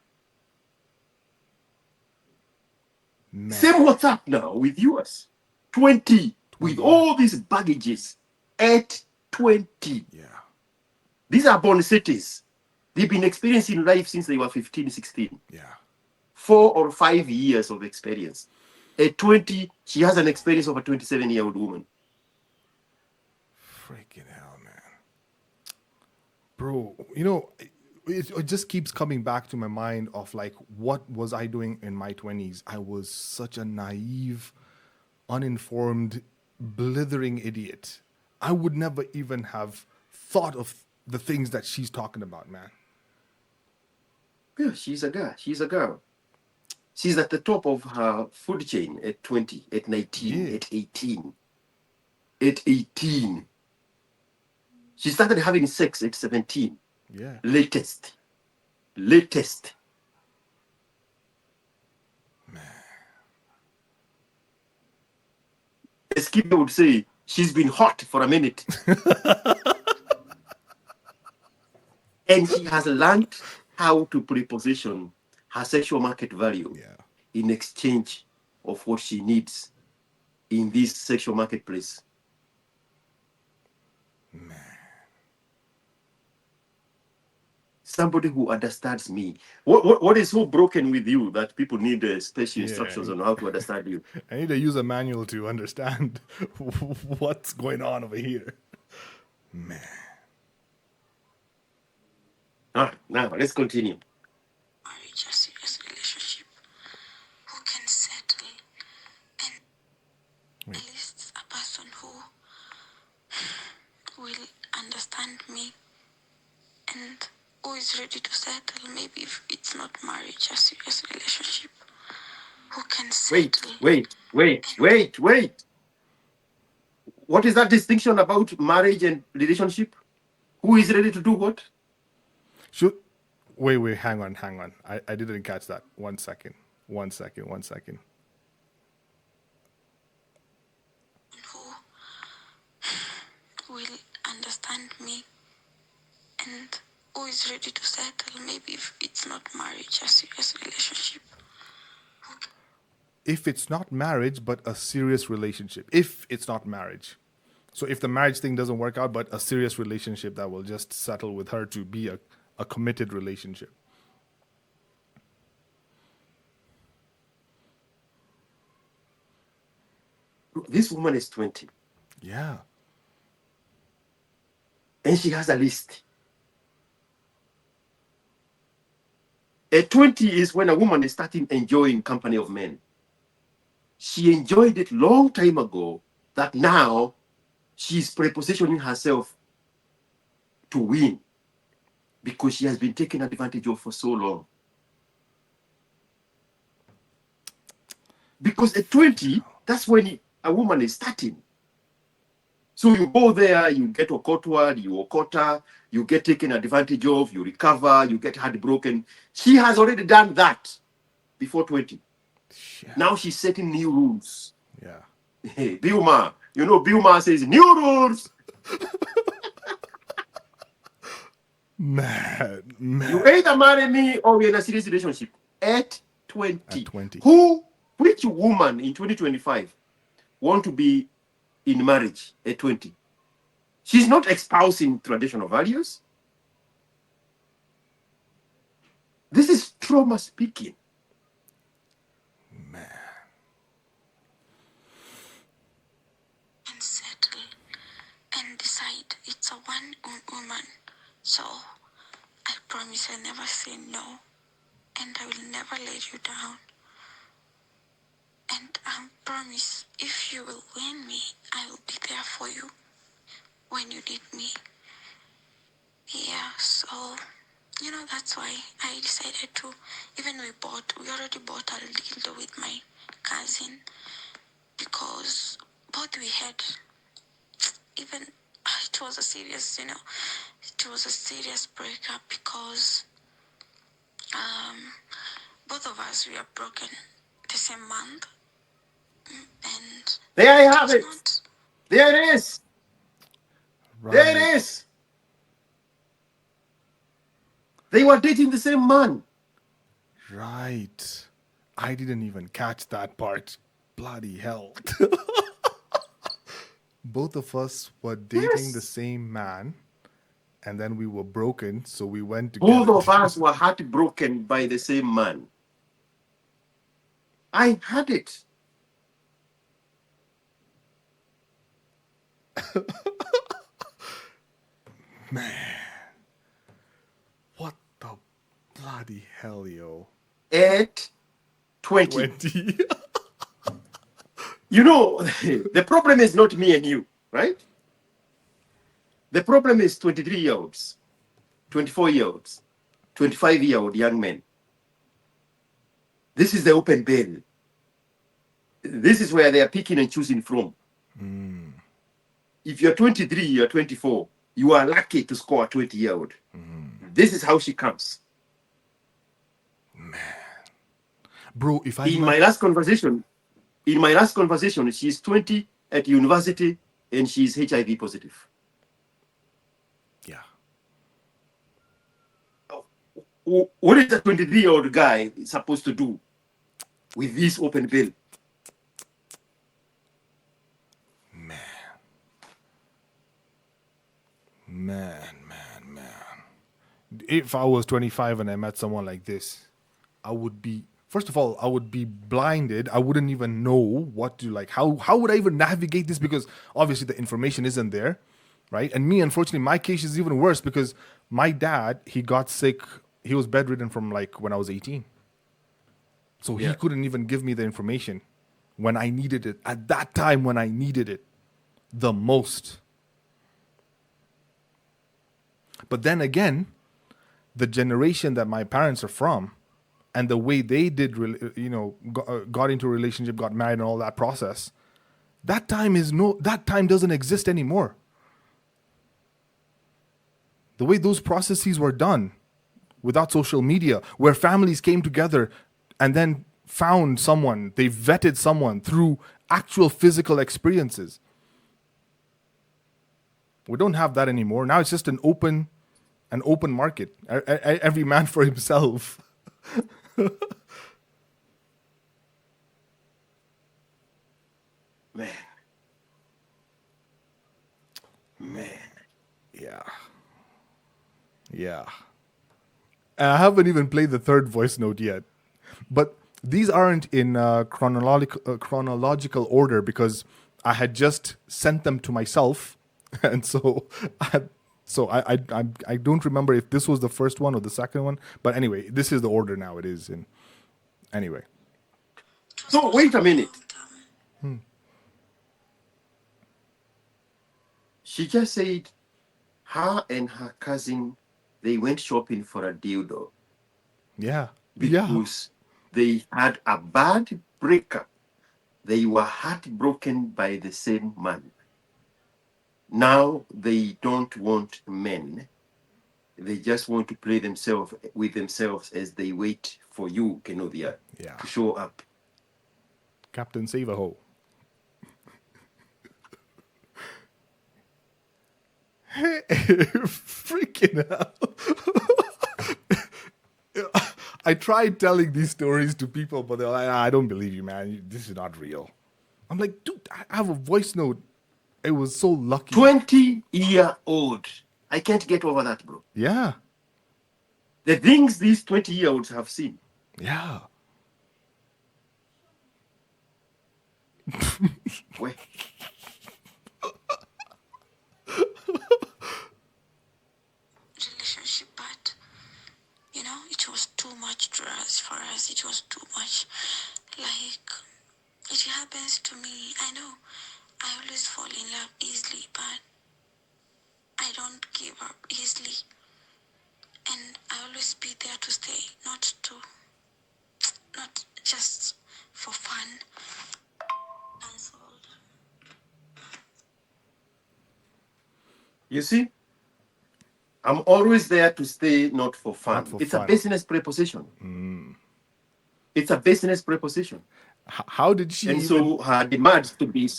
Man. Same what's up now with yours. 20, with all these baggages at 20. Yeah. These are born cities. They've been experiencing life since they were 15, 16. Yeah. 4 or 5 years of experience. At 20, she has an experience of a 27-year-old woman. Freaking hell, man. Bro, you know, it just keeps coming back to my mind of like, what was I doing in my 20s? I was such a naive, uninformed, blithering idiot. I would never even have thought of the things that she's talking about, man. Yeah, she's a girl. She's a girl. She's at the top of her food chain at 20, at 19, Yeah. at 18. At 18. She started having sex at 17. Yeah. Latest. As Skipper would say, she's been hot for a minute. And she has learned how to preposition her sexual market value in exchange of what she needs in this sexual marketplace. Man. Somebody who understands me. What is so broken with you that people need special instructions on how to understand you? I need to use a manual to understand what's going on over here. Man. Now, let's continue. Marriage, a serious relationship, who can settle, and at least a person who will understand me and who is ready to settle. Maybe if it's not marriage, a serious relationship, who can settle. Wait. What is that distinction about marriage and relationship? Who is ready to do what? Wait, hang on. I didn't catch that. One second. Who will understand me and who is ready to settle. Maybe if it's not marriage, a serious relationship. If it's not marriage, but a serious relationship. If it's not marriage. So if the marriage thing doesn't work out, but a serious relationship that will just settle with her to be a committed relationship. This woman is 20. Yeah. And she has a list. At 20 is when a woman is starting enjoying company of men. She enjoyed it long time ago, that now she's prepositioning herself to win because she has been taken advantage of for so long. Because at 20, that's when a woman is starting. So you go there, you get okotwa, you okota, you get taken advantage of, you recover, you get heartbroken. She has already done that before 20. Yeah. Now she's setting new rules. Yeah. Hey, Bilma, Bilma says new rules. Man. You either marry me or we're in a serious relationship. At 20. At 20. Which woman in 2025 want to be in marriage at 20? She's not espousing traditional values. This is trauma speaking. Man. And settle and decide it's a one woman. So I promise I'll never say no. And I will never let you down. And I promise if you will win me, I will be there for you when you need me. Yeah, so that's why I decided to, even we already bought a dildo with my cousin, because both we had, even, it was a serious, it was a serious breakup, because both of us, we are broken the same month, and There you it have was it. not. There it is. There Right. it is. They were dating the same man. Right. I didn't even catch that part. Bloody hell. Both of us were dating the Yes. same man, and then we were broken, so we went to get Both a. of us were heartbroken by the same man. I had it. What the bloody hell, yo? At 20. 20. You know, the problem is not me and you, right? The problem is 23-year-olds, 24-year-olds, 25-year-old young men. This is the open bail. This is where they are picking and choosing from. If you're 23, you're 24, you are lucky to score a 20-year-old. This is how she comes. Bro, if I In met. my last conversation, she's 20 at university and she's HIV positive. Yeah. What is a 23-year-old guy supposed to do with this open bail? Man. If I was 25 and I met someone like this, I would be, first of all, I would be blinded. I wouldn't even know what to, like, how would I even navigate this? Because obviously the information isn't there, right? And me, unfortunately, my case is even worse because my dad, he got sick. He was bedridden from like when I was 18. So he Yeah. couldn't even give me the information when I needed it, at that time when I needed it the most. But then again, the generation that my parents are from and the way they did, got into a relationship, got married and all that process, that time doesn't exist anymore. The way those processes were done without social media, where families came together and then found someone, they vetted someone through actual physical experiences. We don't have that anymore. Now it's just an open market. Every man for himself. Man. Yeah. And I haven't even played the third voice note yet. But these aren't in chronological order because I had just sent them to myself. And so I don't remember if this was the first one or the second one. But anyway, this is the order now it is in. Anyway. So wait a minute. She just said her and her cousin, they went shopping for a dildo Yeah. because they had a bad breakup. They were heartbroken by the same man. Now they don't want men. They just want to play themselves with themselves as they wait for you, Kenodia, Yeah. to show up. Captain Save-A-Ho. Freaking hell. I tried telling these stories to people, but they're like, I don't believe you, man. This is not real. I'm like, dude, I have a voice note. It was so lucky. 20-year-old. I can't get over that, bro. Yeah. The things these 20-year-olds have seen. Yeah. Wait. too much to us. For us, it was too much. Like, it happens to me. I know I always fall in love easily, but I don't give up easily. And I always be there to stay, not just for fun. Cancelled. You see, I'm always there to stay, not for fun. Not for It's fun. a business preposition. It's a business preposition. How did she And even? so her demands to be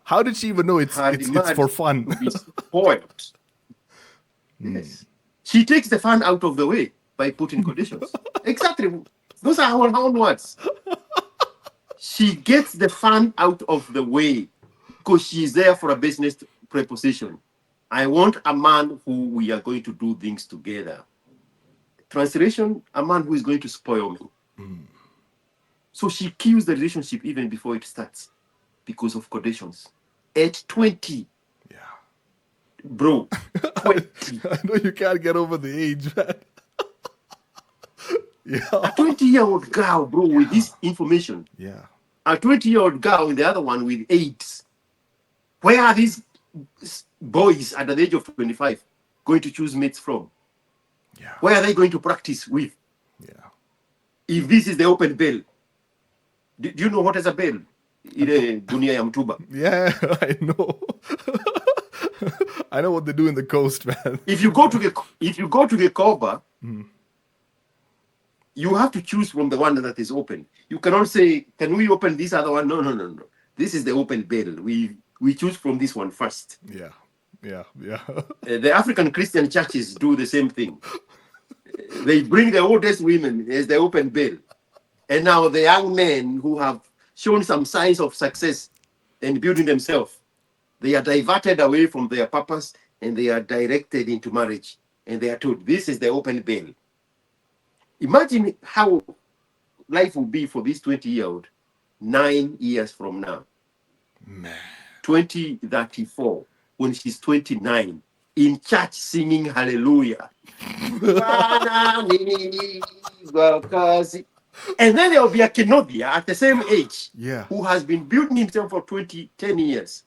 How did she even know it's her it's demand for fun? to be spoiled. Yes. She takes the fun out of the way by putting conditions. Exactly. Those are her own words. She gets the fun out of the way because she's there for a business preposition. I want a man who we are going to do things together. Translation, a man who is going to spoil me. So she kills the relationship even before it starts because of conditions. At 20, Yeah. bro, 20. I know you can't get over the age, man. Yeah. A 20-year-old girl, bro, with this information. Yeah. A 20-year-old girl and the other one with AIDS. Where are these boys at the age of 25 going to choose mates from? Yeah. Where are they going to practice with? Yeah. If this is the open bail, do you know what is a bail? Ile dunia ya mtuba. Yeah, I know. I know what they do in the coast, man. If you go to the cover, you have to choose from the one that is open. You cannot say, "Can we open this other one?" No. This is the open bail. We choose from this one first. Yeah. The African Christian churches do the same thing. They bring the oldest women as the open bail. And now the young men who have shown some signs of success in building themselves, they are diverted away from their purpose and they are directed into marriage. And they are told, this is the open bail. Imagine how life will be for this 20-year-old 9 years from now. Man. 2034, when she's 29, in church singing hallelujah. And then there will be a Kenodia at the same age, Yeah. who has been building himself for 10 years,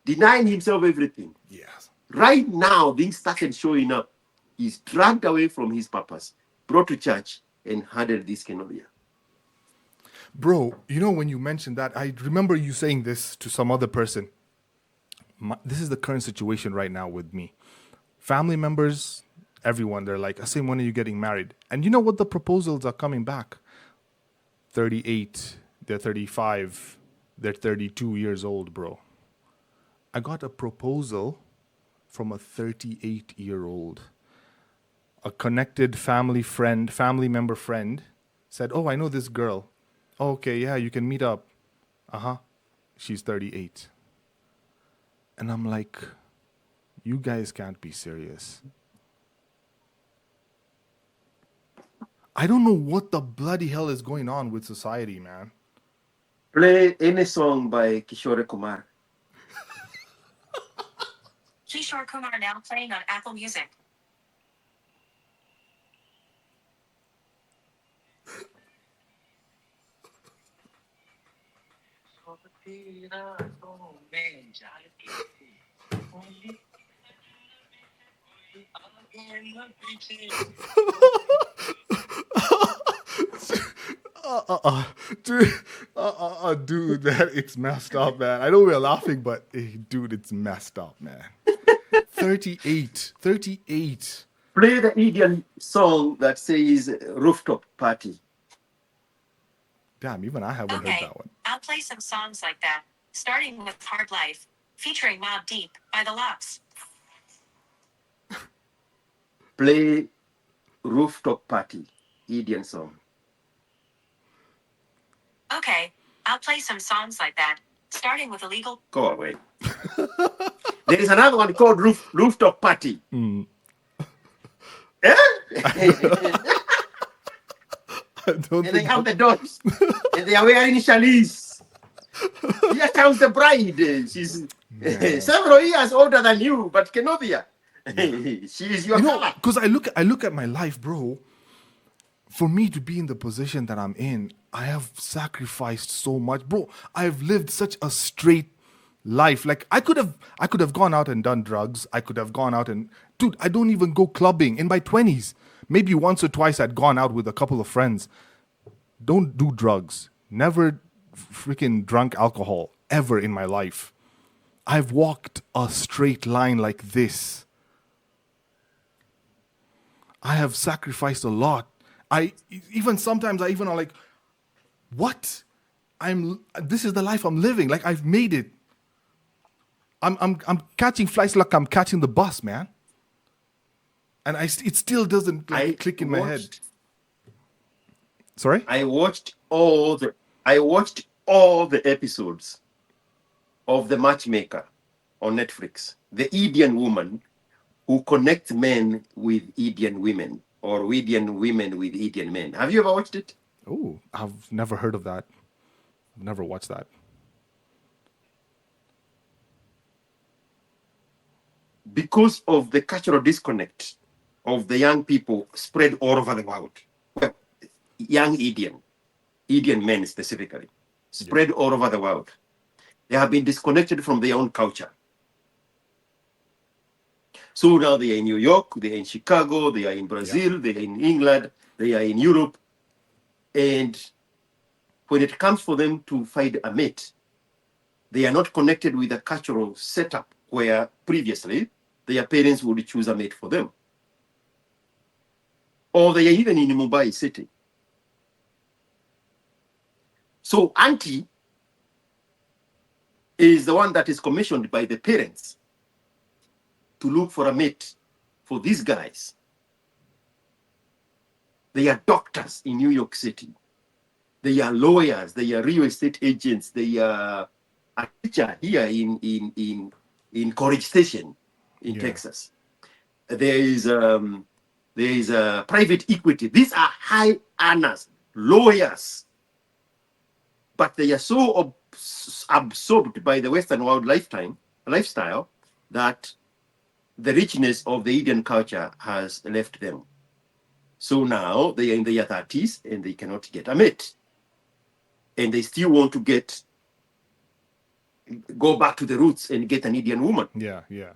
denying himself everything. Yes. Right now, things started showing up. He's dragged away from his purpose, brought to church, and handled this Kenodia. Bro, you know, when you mentioned that, I remember you saying this to some other person. This is the current situation right now with me. Family members, everyone, they're like, I say, when are you getting married? And you know what? The proposals are coming back. 38, they're 35, they're 32 years old, bro. I got a proposal from a 38-year-old. A connected family member friend said, oh, I know this girl. Oh, okay, yeah, you can meet up. She's 38. And I'm like, you guys can't be serious. I don't know what the bloody hell is going on with society, man. Play any song by Kishore Kumar. Kishore Kumar now playing on Apple Music. Dude, man, it's messed up, man. I know we're laughing, but dude, it's messed up, man. 38. Play the Indian song that says Rooftop Party. Damn, even I haven't heard that one. I'll play some songs like that, starting with Hard Life, featuring Mobb Deep by The Lops. Play Rooftop Party, Indian song. Okay, I'll play some songs like that, starting with Illegal. Go away. There is another one called Rooftop Party. Eh? And they have the dots. And they are wearing chalice. Here comes the bride. She's several years older than you, but Kenovia. She is your color. Because I look at my life, bro. for me to be in the position that I'm in, I have sacrificed so much, bro. I've lived such a straight life. Like I could have gone out and done drugs. I could have gone out and dude, I don't even go clubbing in my 20s. Maybe once or twice I'd gone out with a couple of friends. Don't do drugs. Never freaking drunk alcohol ever in my life. I've walked a straight line like this. I have sacrificed a lot. I even sometimes I even are like, what? This is the life I'm living. Like I've made it. I'm catching flights like I'm catching the bus, man. And it still doesn't like, click in my head. Sorry? I watched all the episodes of The Matchmaker on Netflix. The Indian woman who connects men with Indian women or Indian women with Indian men. Have you ever watched it? Oh, I've never heard of that. Never watched that. Because of the cultural disconnect of the young people spread all over the world. Well, young Indian men specifically, spread all over the world. They have been disconnected from their own culture. So now they are in New York, they are in Chicago, they are in Brazil, they are in England, they are in Europe. And when it comes for them to find a mate, they are not connected with a cultural setup where previously their parents would choose a mate for them. Or they are even in Mumbai city. So auntie is the one that is commissioned by the parents to look for a mate for these guys. They are doctors in New York City. They are lawyers. They are real estate agents. They are a teacher here in College Station in Texas. There is private equity. These are high earners, lawyers, but they are so absorbed by the Western world lifestyle that the richness of the Indian culture has left them. So now they are in their 30s and they cannot get a mate. And they still want to go back to the roots and get an Indian woman. Yeah, yeah.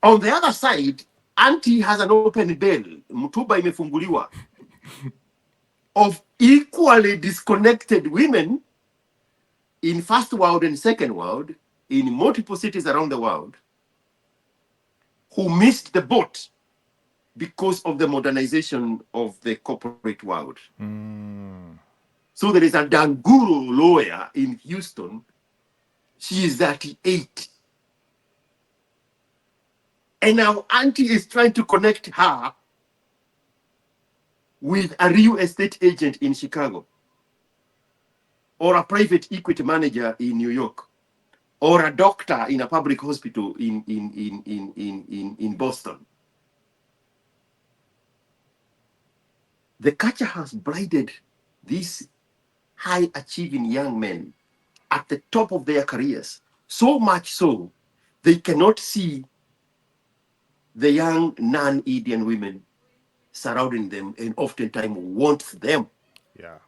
On the other side, auntie has an open bell, mtuba imefunguliwa, of equally disconnected women in first world and second world, in multiple cities around the world, who missed the boat because of the modernization of the corporate world. So there is a Danguro lawyer in Houston. She is 38. And now auntie is trying to connect her with a real estate agent in Chicago, or a private equity manager in New York, or a doctor in a public hospital in Boston. The culture has blinded these high achieving young men at the top of their careers, so much so they cannot see the young non-Indian women surrounding them and oftentimes want them. Yeah.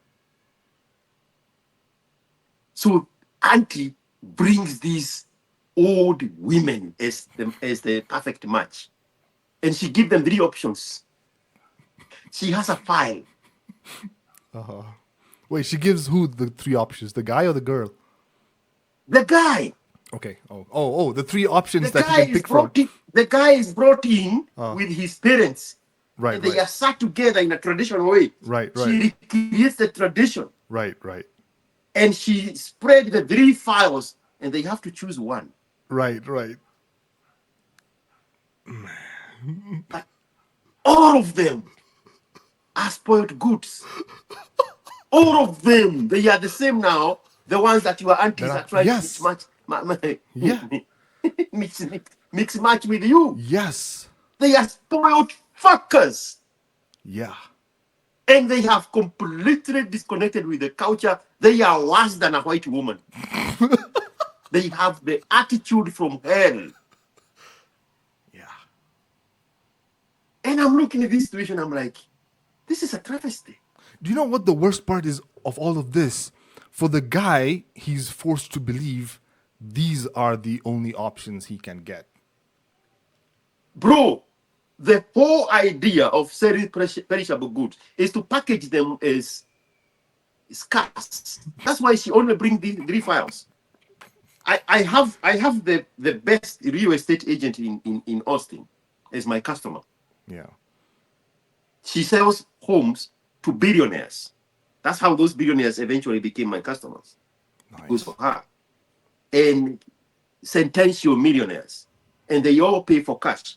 So auntie brings these old women as the perfect match. And she gives them 3 options. She has a file. Wait, she gives who the 3 options? The guy or the girl? The guy. Okay. Oh, the 3 options The that guy you can is pick from. the guy is brought in with his parents. Right, And they right. are sat together in a traditional way. Right, She right. recreates the tradition. Right, right. And she spread the 3 files, and they have to choose one. Right, right. But all of them are spoiled goods. All of them, they are the same now. The ones that your aunties are trying yes. to Yeah. mix match with you. Yes. They are spoiled fuckers. Yeah. And they have completely disconnected with the culture. They are worse than a white woman. They have the attitude from hell. Yeah. And I'm looking at this situation, I'm like, this is a travesty. Do you know what the worst part is of all of this? For the guy, he's forced to believe these are the only options he can get. Bro, the whole idea of selling perishable goods is to package them as scarce. That's why she only brings the 3 files. I have the best real estate agent in Austin as my customer. Yeah. She sells homes to billionaires. That's how those billionaires eventually became my customers. It goes Nice. for her. And centennial millionaires. And they all pay for cash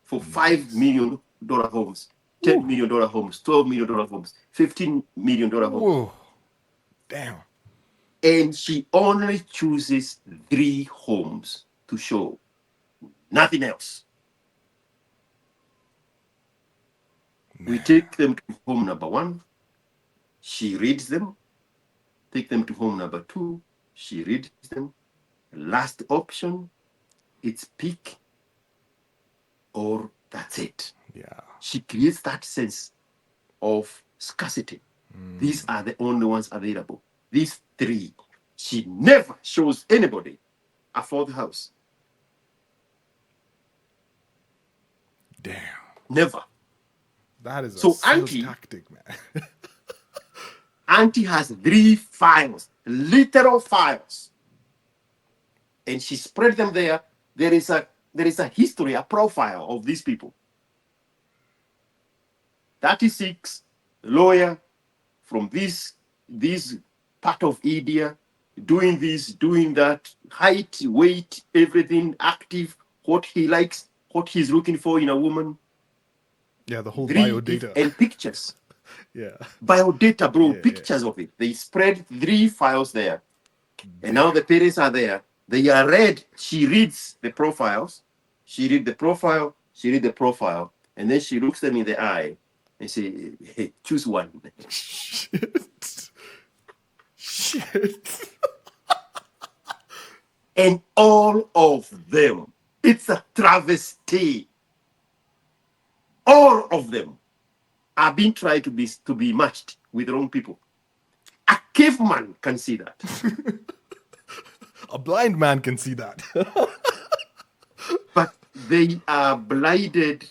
for $5 million homes, $10 million homes, $12 million homes, $15 million homes. Whoa. Damn. And she only chooses 3 homes to show, nothing else. We take them to home number 1. She reads them. Take them to home number 2. She reads them. Last option, it's pick or that's it. Yeah. She creates that sense of scarcity. These are the only ones available. These 3. She never shows anybody a 4th house. Damn. Never. That is a So sales Auntie- tactic, man. Auntie has 3 files, literal files. And she spread them there. There is a history, a profile of these people. 36, lawyer from this part of India, doing this, doing that, height, weight, everything, active, what he likes, what he's looking for in a woman. Yeah, the whole 3 bio data. and pictures. Yeah. Biodata, bro, Yeah, pictures of it. They spread 3 files there. And now the parents are there. They are read. She reads the profiles. She read the profile. She read the profile. And then she looks them in the eye and say, hey, choose one. Shit. Shit. And all of them, it's a travesty. All of them are being tried to be matched with the wrong people. A caveman can see that. A blind man can see that. But they are blinded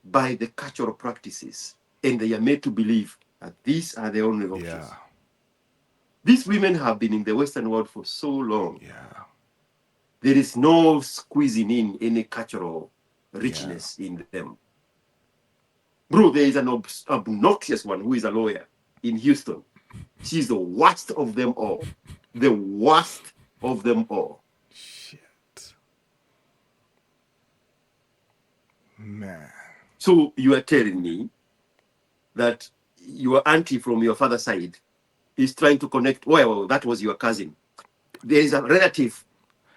by the cultural practices, and they are made to believe that these are the only options. Yeah. These women have been in the Western world for so long. Yeah. There is no squeezing in any cultural richness in them. Bro, there is an obnoxious one who is a lawyer in Houston. She's the worst of them all. The worst of them all. Shit. Man. So you are telling me that your auntie from your father's side is trying to connect. Well, that was your cousin. There is a relative,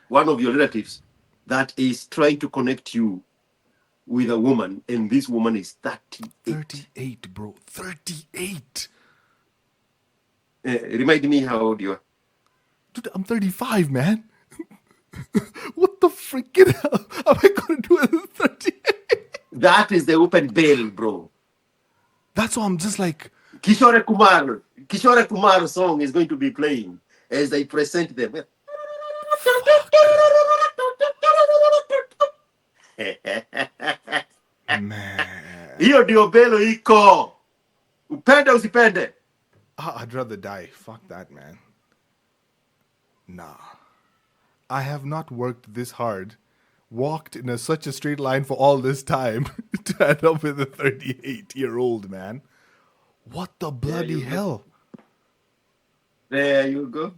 one of your relatives, that is trying to connect you with a woman, and this woman is 38. 38, bro. 38. Remind me how old you are. Dude, I'm 35, man. What the freaking hell am I going to do at 38? That is the open bail, bro. That's why I'm just like, Kishore Kumar song is going to be playing as they present them. man. Hiyo ndio belo iko. Upende usipende. I'd rather die. Fuck that, man. Nah. I have not worked this hard, walked in such a straight line for all this time to end up with a 38-year-old, man. What the bloody you go. hell? There you go.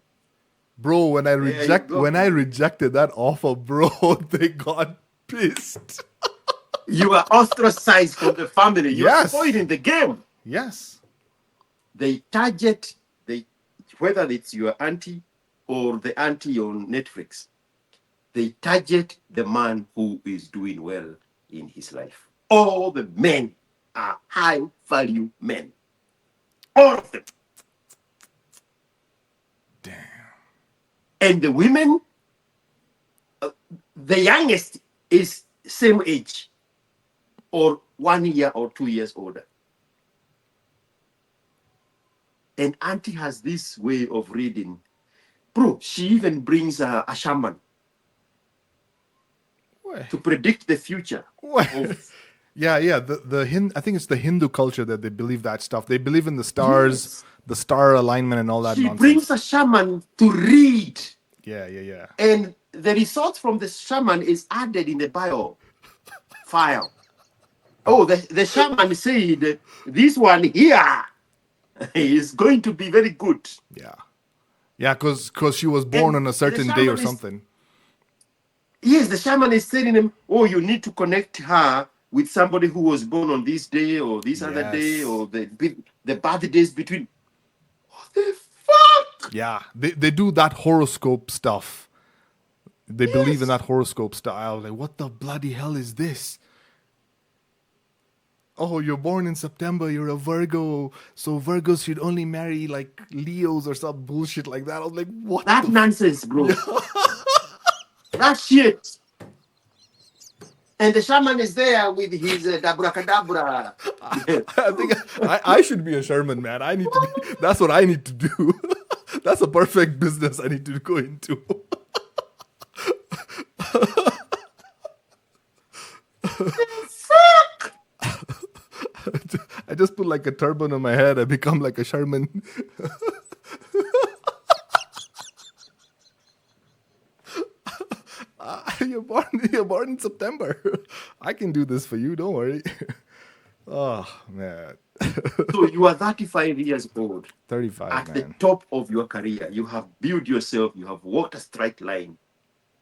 Bro, when I go. rejected that offer, bro, they got pissed. You are ostracized from the family. You are Yes. spoiling the game. Yes. They target, whether it's your auntie or the auntie on Netflix, they target the man who is doing well in his life. All the men are high value men. All of them. Damn. And the women, the youngest is same age. or 1 year or 2 years older. And Auntie has this way of reading. Bro, she even brings a shaman What? to predict the future. What? Of, Yeah. I think it's the Hindu culture that they believe that stuff. They believe in the stars, yes. the star alignment, and all that She nonsense. brings a shaman to read. Yeah. And the results from the shaman is added in the bio file. Oh, the shaman said this one here is going to be very good. Yeah, because she was born And on a the certain day or shaman is, something. yes, the shaman is telling him, oh, you need to connect her with somebody who was born on this day or this other day, Yes. or the birthdays between. What the fuck? Yeah, they do that horoscope stuff. They believe in Yes. that horoscope style. Like, what the bloody hell is this? Oh, you're born in September, you're a Virgo, so Virgos should only marry like Leos or some bullshit like that. I was like, what That the nonsense, bro. That shit. And the shaman is there with his abracadabra. I think I should be a Sherman, man. I need to be. That's what I need to do. That's a perfect business I need to go into. Fuck! I just put like a turban on my head. I become like a Sherman. You're born in September. I can do this for you. Don't worry. Oh man. So you are 35 years old. 35, At the man. top of your career. You have built yourself. You have walked a straight line.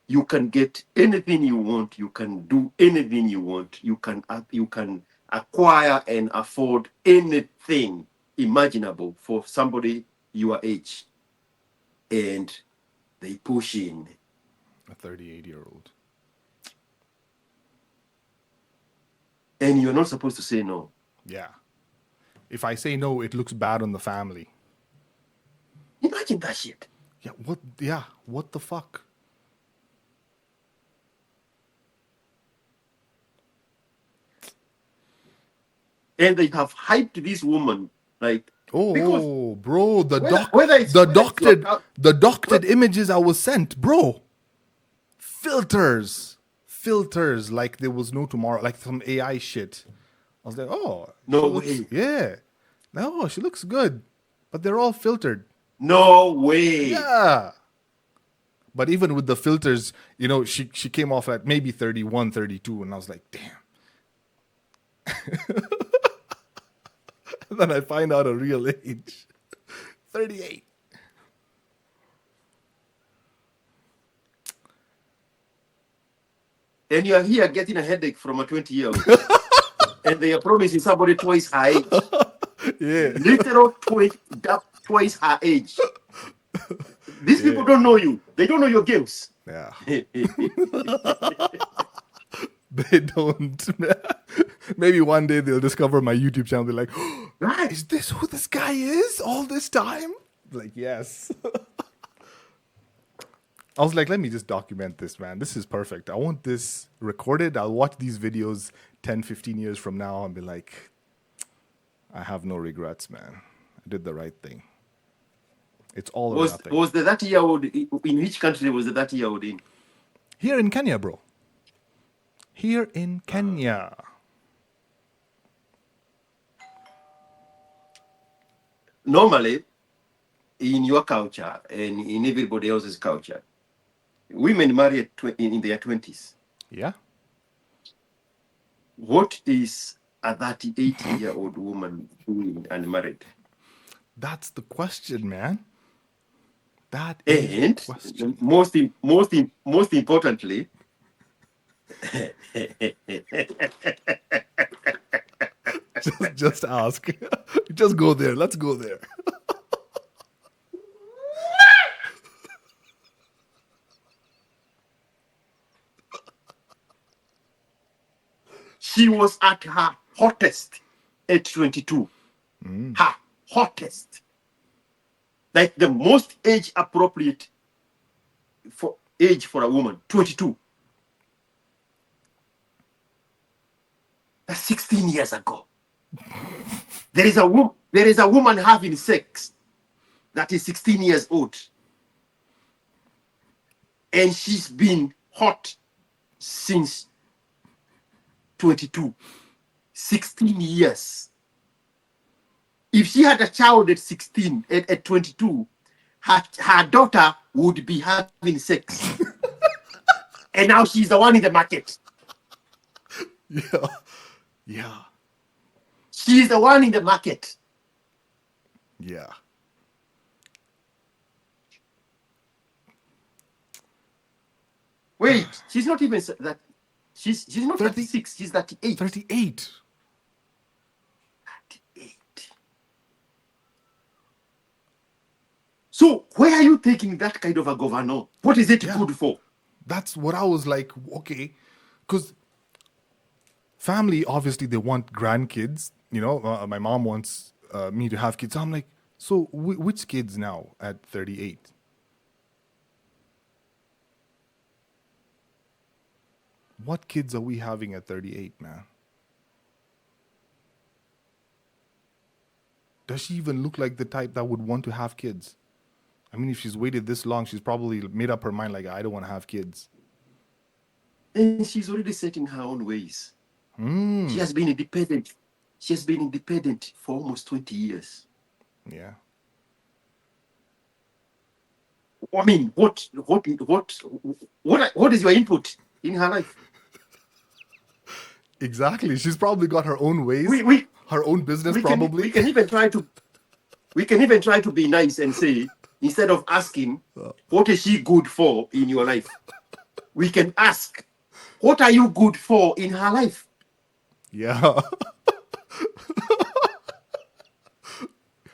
You can get anything you want. You can do anything you want. You can acquire and afford anything imaginable for somebody your age. And they push in. A 38-year-old. And you're not supposed to say no. Yeah. If I say no, it looks bad on the family. Imagine that shit. Yeah. What? Yeah. What the fuck? And they have hyped this woman like Oh, bro, the whether doctored images I was sent, bro. Filters, like there was no tomorrow, like some AI shit. I was like, oh, No she looks, way. yeah, no, she looks good, but they're all filtered. No way. Yeah, but even with the filters, you know, she came off at maybe 31, 32, and I was like, damn. Then I find out her real age, 38. And you're here getting a headache from a 20-year-old. And they are promising somebody twice her age. Yeah. Literal twice her age. These people don't know you. They don't know your games. Yeah. They don't. Maybe one day they'll discover my YouTube channel. They're like, oh, Right. is this who this guy is all this time? Like, yes. I was like, let me just document this, man. This is perfect. I want this recorded. I'll watch these videos 10, 15 years from now and be like, I have no regrets, man. I did the right thing. It's all or nothing. Was the 30-year-old in which country was the 30-year-old in? Here in Kenya, bro. Here in Kenya. Normally, in your culture and in everybody else's culture, women marry in their 20s. Yeah. What is a 38-year-old woman doing unmarried? That's the question, man. That is And the question. most importantly, just ask. Just go there. Let's go there. she was at her hottest at 22. Her hottest. Like the most age appropriate age for a woman, 22. That's 16 years ago. There is a woman having sex that is 16 years old. And she's been hot since 22. 16 years. If she had a child at 16, at 22, her daughter would be having sex. And now she's the one in the market. Yeah. Yeah. She's the one in the market. Yeah. Wait, she's not even that. She's not 30 36. She's 38. 38. 38. So where are you taking that kind of a governor? What is it good for? That's what I was like, okay. Because family, obviously, they want grandkids. You know, my mom wants me to have kids. So I'm like, so which kids now at 38? What kids are we having at 38, man? Does she even look like the type that would want to have kids? I mean, if she's waited this long, she's probably made up her mind, like, I don't want to have kids. And she's already set in her own ways. She has been independent. She has been independent for almost 20 years. Yeah. I mean, what is your input in her life? Exactly. She's probably got her own ways, her own business, we probably. We can even try to be nice and say, instead of asking, what is she good for in your life? We can ask, what are you good for in her life? Yeah.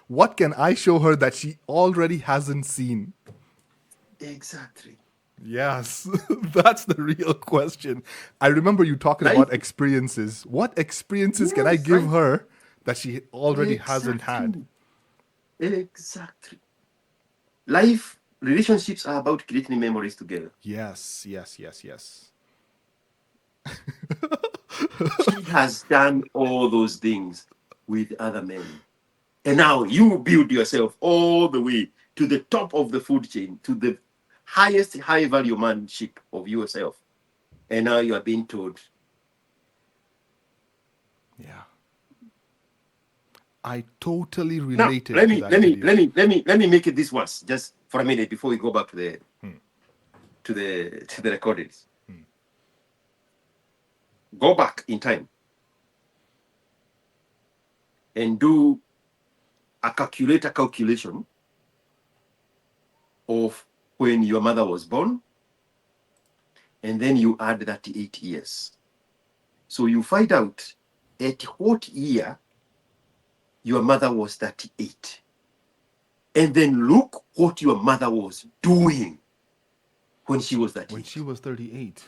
What can I show her that she already hasn't seen? Exactly. Yes, that's the real question. I remember you talking about experiences. What experiences can I give her that she already hasn't had? Exactly. Life, relationships are about creating memories together. Yes, yes, yes, yes. She has done all those things with other men. And now you build yourself all the way to the top of the food chain, to the highest high value manship of yourself. And now you are being told. Yeah. I totally Now, related let to me that let me video. let me make it this once, just for a minute before we go back to the recordings. Go back in time and do a calculation of when your mother was born, and then you add that 8 years. So you find out at what year your mother was 38. And then look what your mother was doing when she was 38. When she was 38.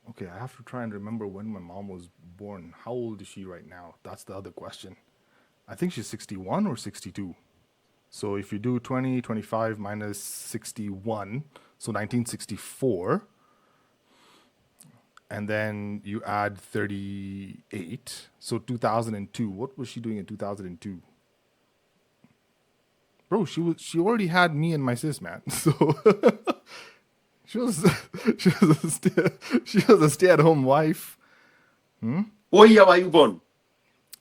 Okay, I have to try and remember when my mom was born. How old is she right now? That's the other question. I think she's 61 or 62. So if you do 25 minus 61, so 1964, and then you add 38, so 2002. What was she doing in 2002? Bro, she already had me and my sis, man. So she was a stay-at-home wife. What year were you born?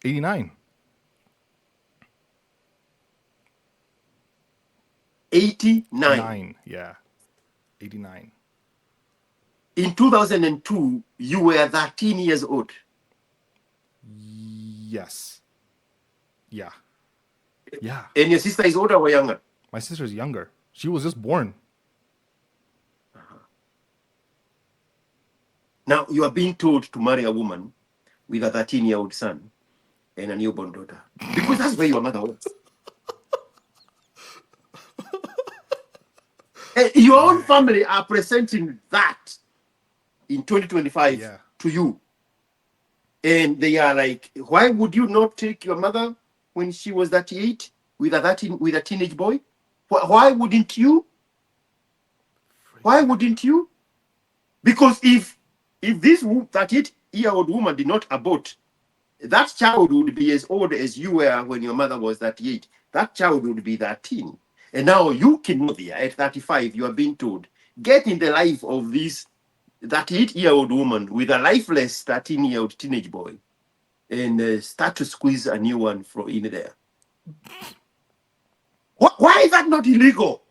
89. 89. Yeah. 89. In 2002, you were 13 years old. Yes. Yeah. Yeah. And your sister is older or younger? My sister's younger. She was just born. Now you are being told to marry a woman with a 13-year-old son and a newborn daughter, because that's where your mother was. And your own family are presenting that in 2025 to you. And they are like, why would you not take your mother when she was 38 with a teenage boy? Why wouldn't you? Why wouldn't you? Because if this 38 38-year-old woman did not abort, that child would be as old as you were when your mother was 38. That child would be 13. And now you cannot there at 35, you are being told, get in the life of this 38-year-old woman with a lifeless 13-year-old teenage boy and start to squeeze a new one from in there. Why is that not illegal?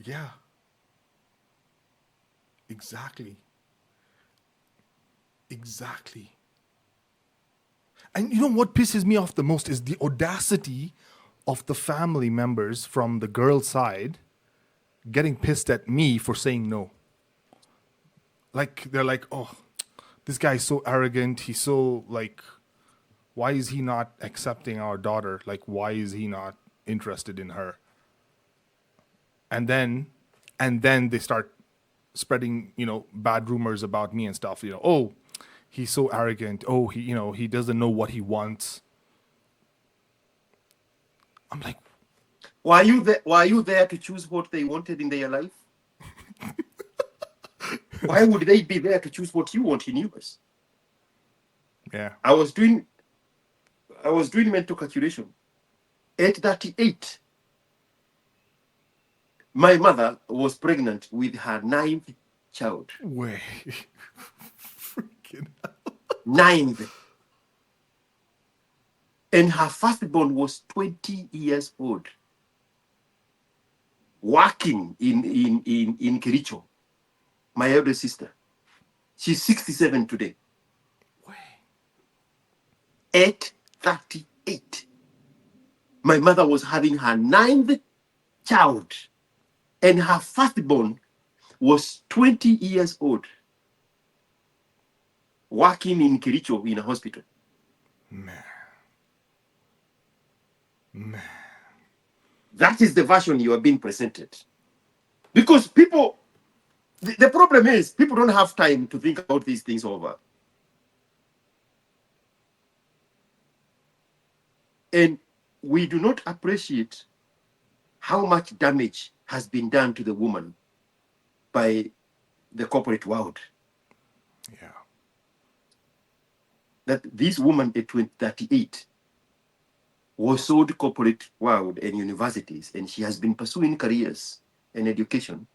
Yeah. Exactly. Exactly. And you know what pisses me off the most is the audacity of the family members from the girl's side getting pissed at me for saying no. Like, they're like, oh, this guy's so arrogant. He's so, like, why is he not accepting our daughter? Like, why is he not interested in her? And then they start spreading, bad rumors about me and stuff. Oh, he's so arrogant. Oh, he doesn't know what he wants. I'm like, were you there to choose what they wanted in their life? Why would they be there to choose what you want in yours? yeah. I was doing mental calculation. At 38, my mother was pregnant with her 9th child. Way. Freaking hell. 9th. And her firstborn was 20 years old, working in Kericho. My elder sister. She's 67 today. Way. At 38. My mother was having her 9th child, and her firstborn was 20 years old, working in Kericho in a hospital. Man. That is the version you are being presented. Because people, the problem is, people don't have time to think about these things over. And we do not appreciate how much damage has been done to the woman by the corporate world. Yeah. That this woman at 38 was sold corporate world and universities, and she has been pursuing careers and education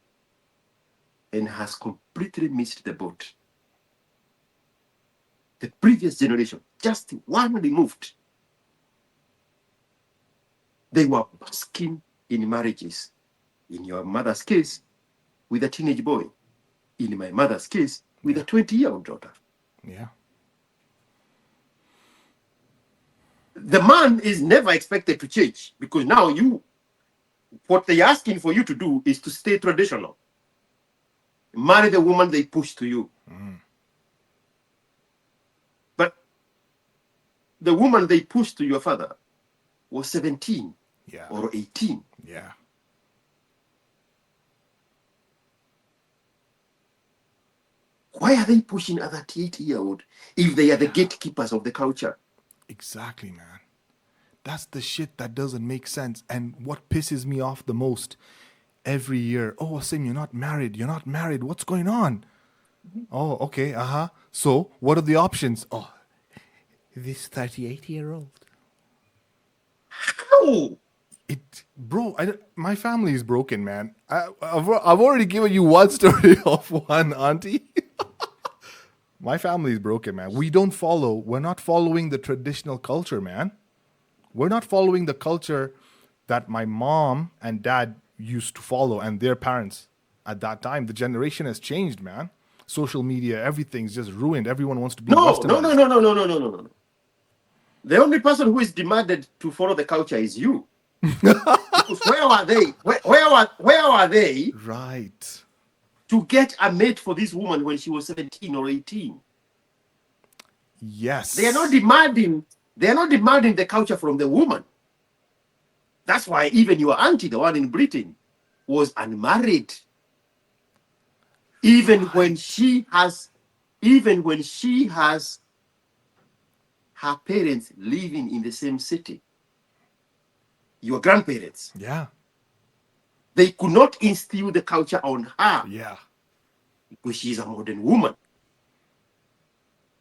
and has completely missed the boat. The previous generation, just one removed, they were basking in marriages. In your mother's case, with a teenage boy. In my mother's case, with a 20-year-old daughter. Yeah. The man is never expected to change, because now what they're asking for you to do is to stay traditional. Marry the woman they push to you. But the woman they pushed to your father was 17 or 18. Yeah. Why are they pushing a 38-year-old if they are the gatekeepers of the culture? Exactly, man. That's the shit that doesn't make sense. And what pisses me off the most, every year, oh, Asim, you're not married. You're not married. What's going on? Oh, okay. So, what are the options? Oh, this 38-year-old. How? Bro, my family is broken, man. I've already given you one story of one auntie. My family is broken, man. We're not following the traditional culture, man. We're not following the culture that my mom and dad used to follow and their parents at that time. The generation has changed, man. Social media, everything's just ruined. Everyone wants to be No. westernized. The only person who is demanded to follow the culture is you. Because where are they? Where are they? Right. To get a mate for this woman when she was 17 or 18. Yes. They are not demanding the culture from the woman. That's why even your auntie, the one in Britain, was unmarried. Even when she has her parents living in the same city. Your grandparents. Yeah. They could not instill the culture on her. Yeah. Because she's a modern woman.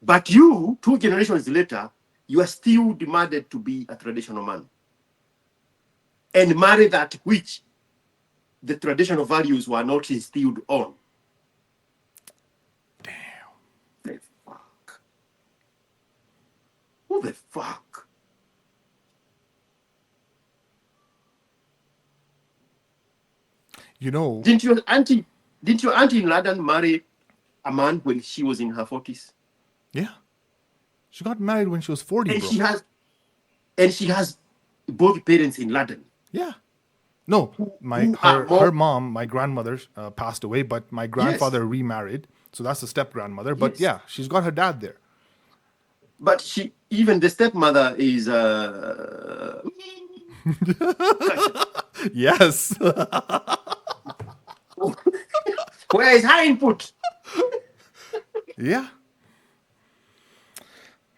But you, 2 generations later, you are still demanded to be a traditional man and marry that which the traditional values were not instilled on. Damn. The fuck? Who the fuck? You know, Didn't your auntie in London marry a man when she was in her 40s? yeah. She got married when she was 40, And bro. she has both parents in London. Yeah. No, who are her more mom, my grandmother, passed away, but my grandfather remarried, so that's the step grandmother. But yes. yeah, she's got her dad there. But even the stepmother is Yes. where is her input? Yeah.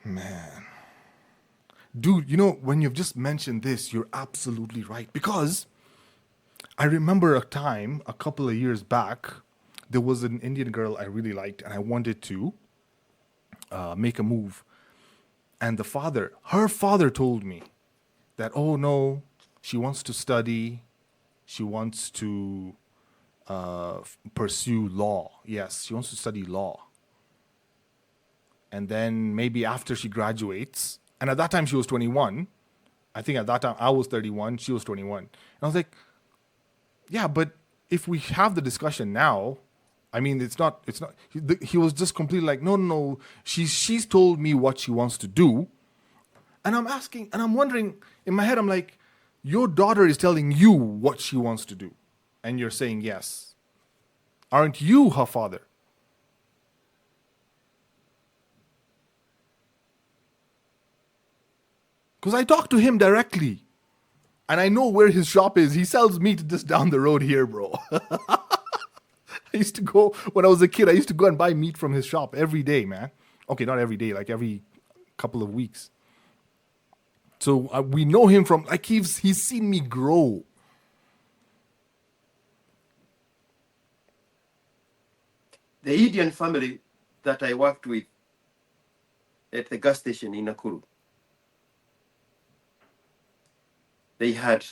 Man. Dude, you know, when you've just mentioned this, you're absolutely right. Because I remember a time, a couple of years back, there was an Indian girl I really liked, and I wanted to make a move. And her father told me that, oh no, she wants to study, she wants to pursue law. Yes, she wants to study law. And then maybe after she graduates, and at that time she was 21. I think at that time I was 31, she was 21. And I was like, yeah, but if we have the discussion now, I mean, it's not. He was just completely like, no, no, no. She's told me what she wants to do, and I'm asking, and I'm wondering in my head, I'm like, your daughter is telling you what she wants to do, and you're saying yes. Aren't you her father? Because I talked to him directly, and I know where his shop is. He sells meat just down the road here, bro. I used to go when I was a kid. I used to go and buy meat from his shop every day, man. Okay, not every day, like every couple of weeks. So we know him from like he's seen me grow. The Indian family that I worked with at the gas station in Nakuru, they had,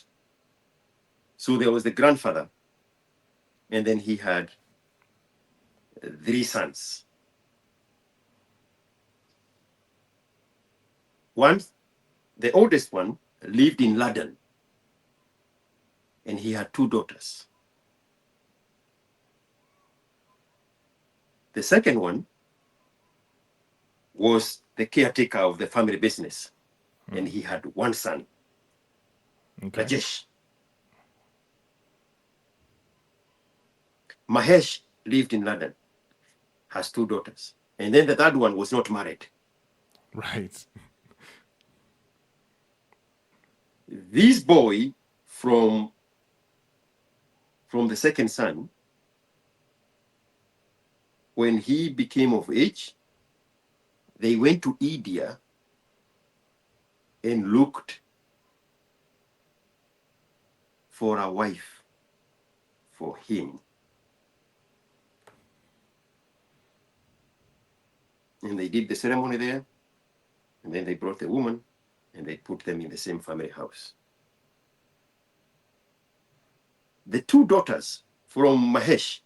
so there was the grandfather, and then he had 3 sons. The oldest one lived in London, and he had 2 daughters. The second one was the caretaker of the family business, and he had 1 son, Okay. Rajesh. Mahesh lived in London, has 2 daughters, and then the third one was not married. Right. This boy from the second son, when he became of age, they went to India and looked for a wife for him. And they did the ceremony there, and then they brought the woman, and they put them in the same family house. The 2 daughters from Mahesh,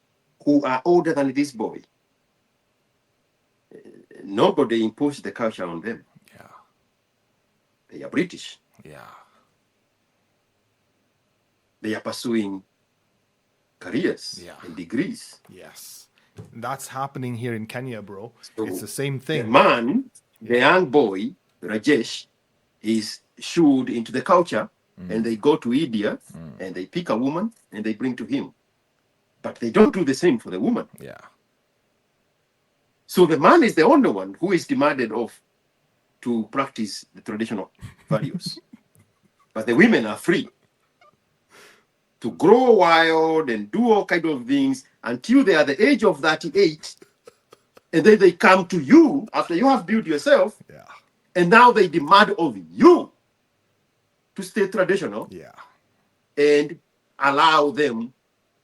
who are older than this boy, nobody imposed the culture on them. Yeah. They are British. Yeah. They are pursuing careers and degrees. Yes. That's happening here in Kenya, bro. So it's the same the thing. man, the young boy, Rajesh, is shooed into the culture, and they go to India and they pick a woman and they bring to him. But they don't do the same for the woman. Yeah. So the man is the only one who is demanded of to practice the traditional values. But the women are free to grow wild and do all kind of things until they are the age of 38. And then they come to you after you have built yourself. Yeah. And now they demand of you to stay traditional. Yeah. And allow them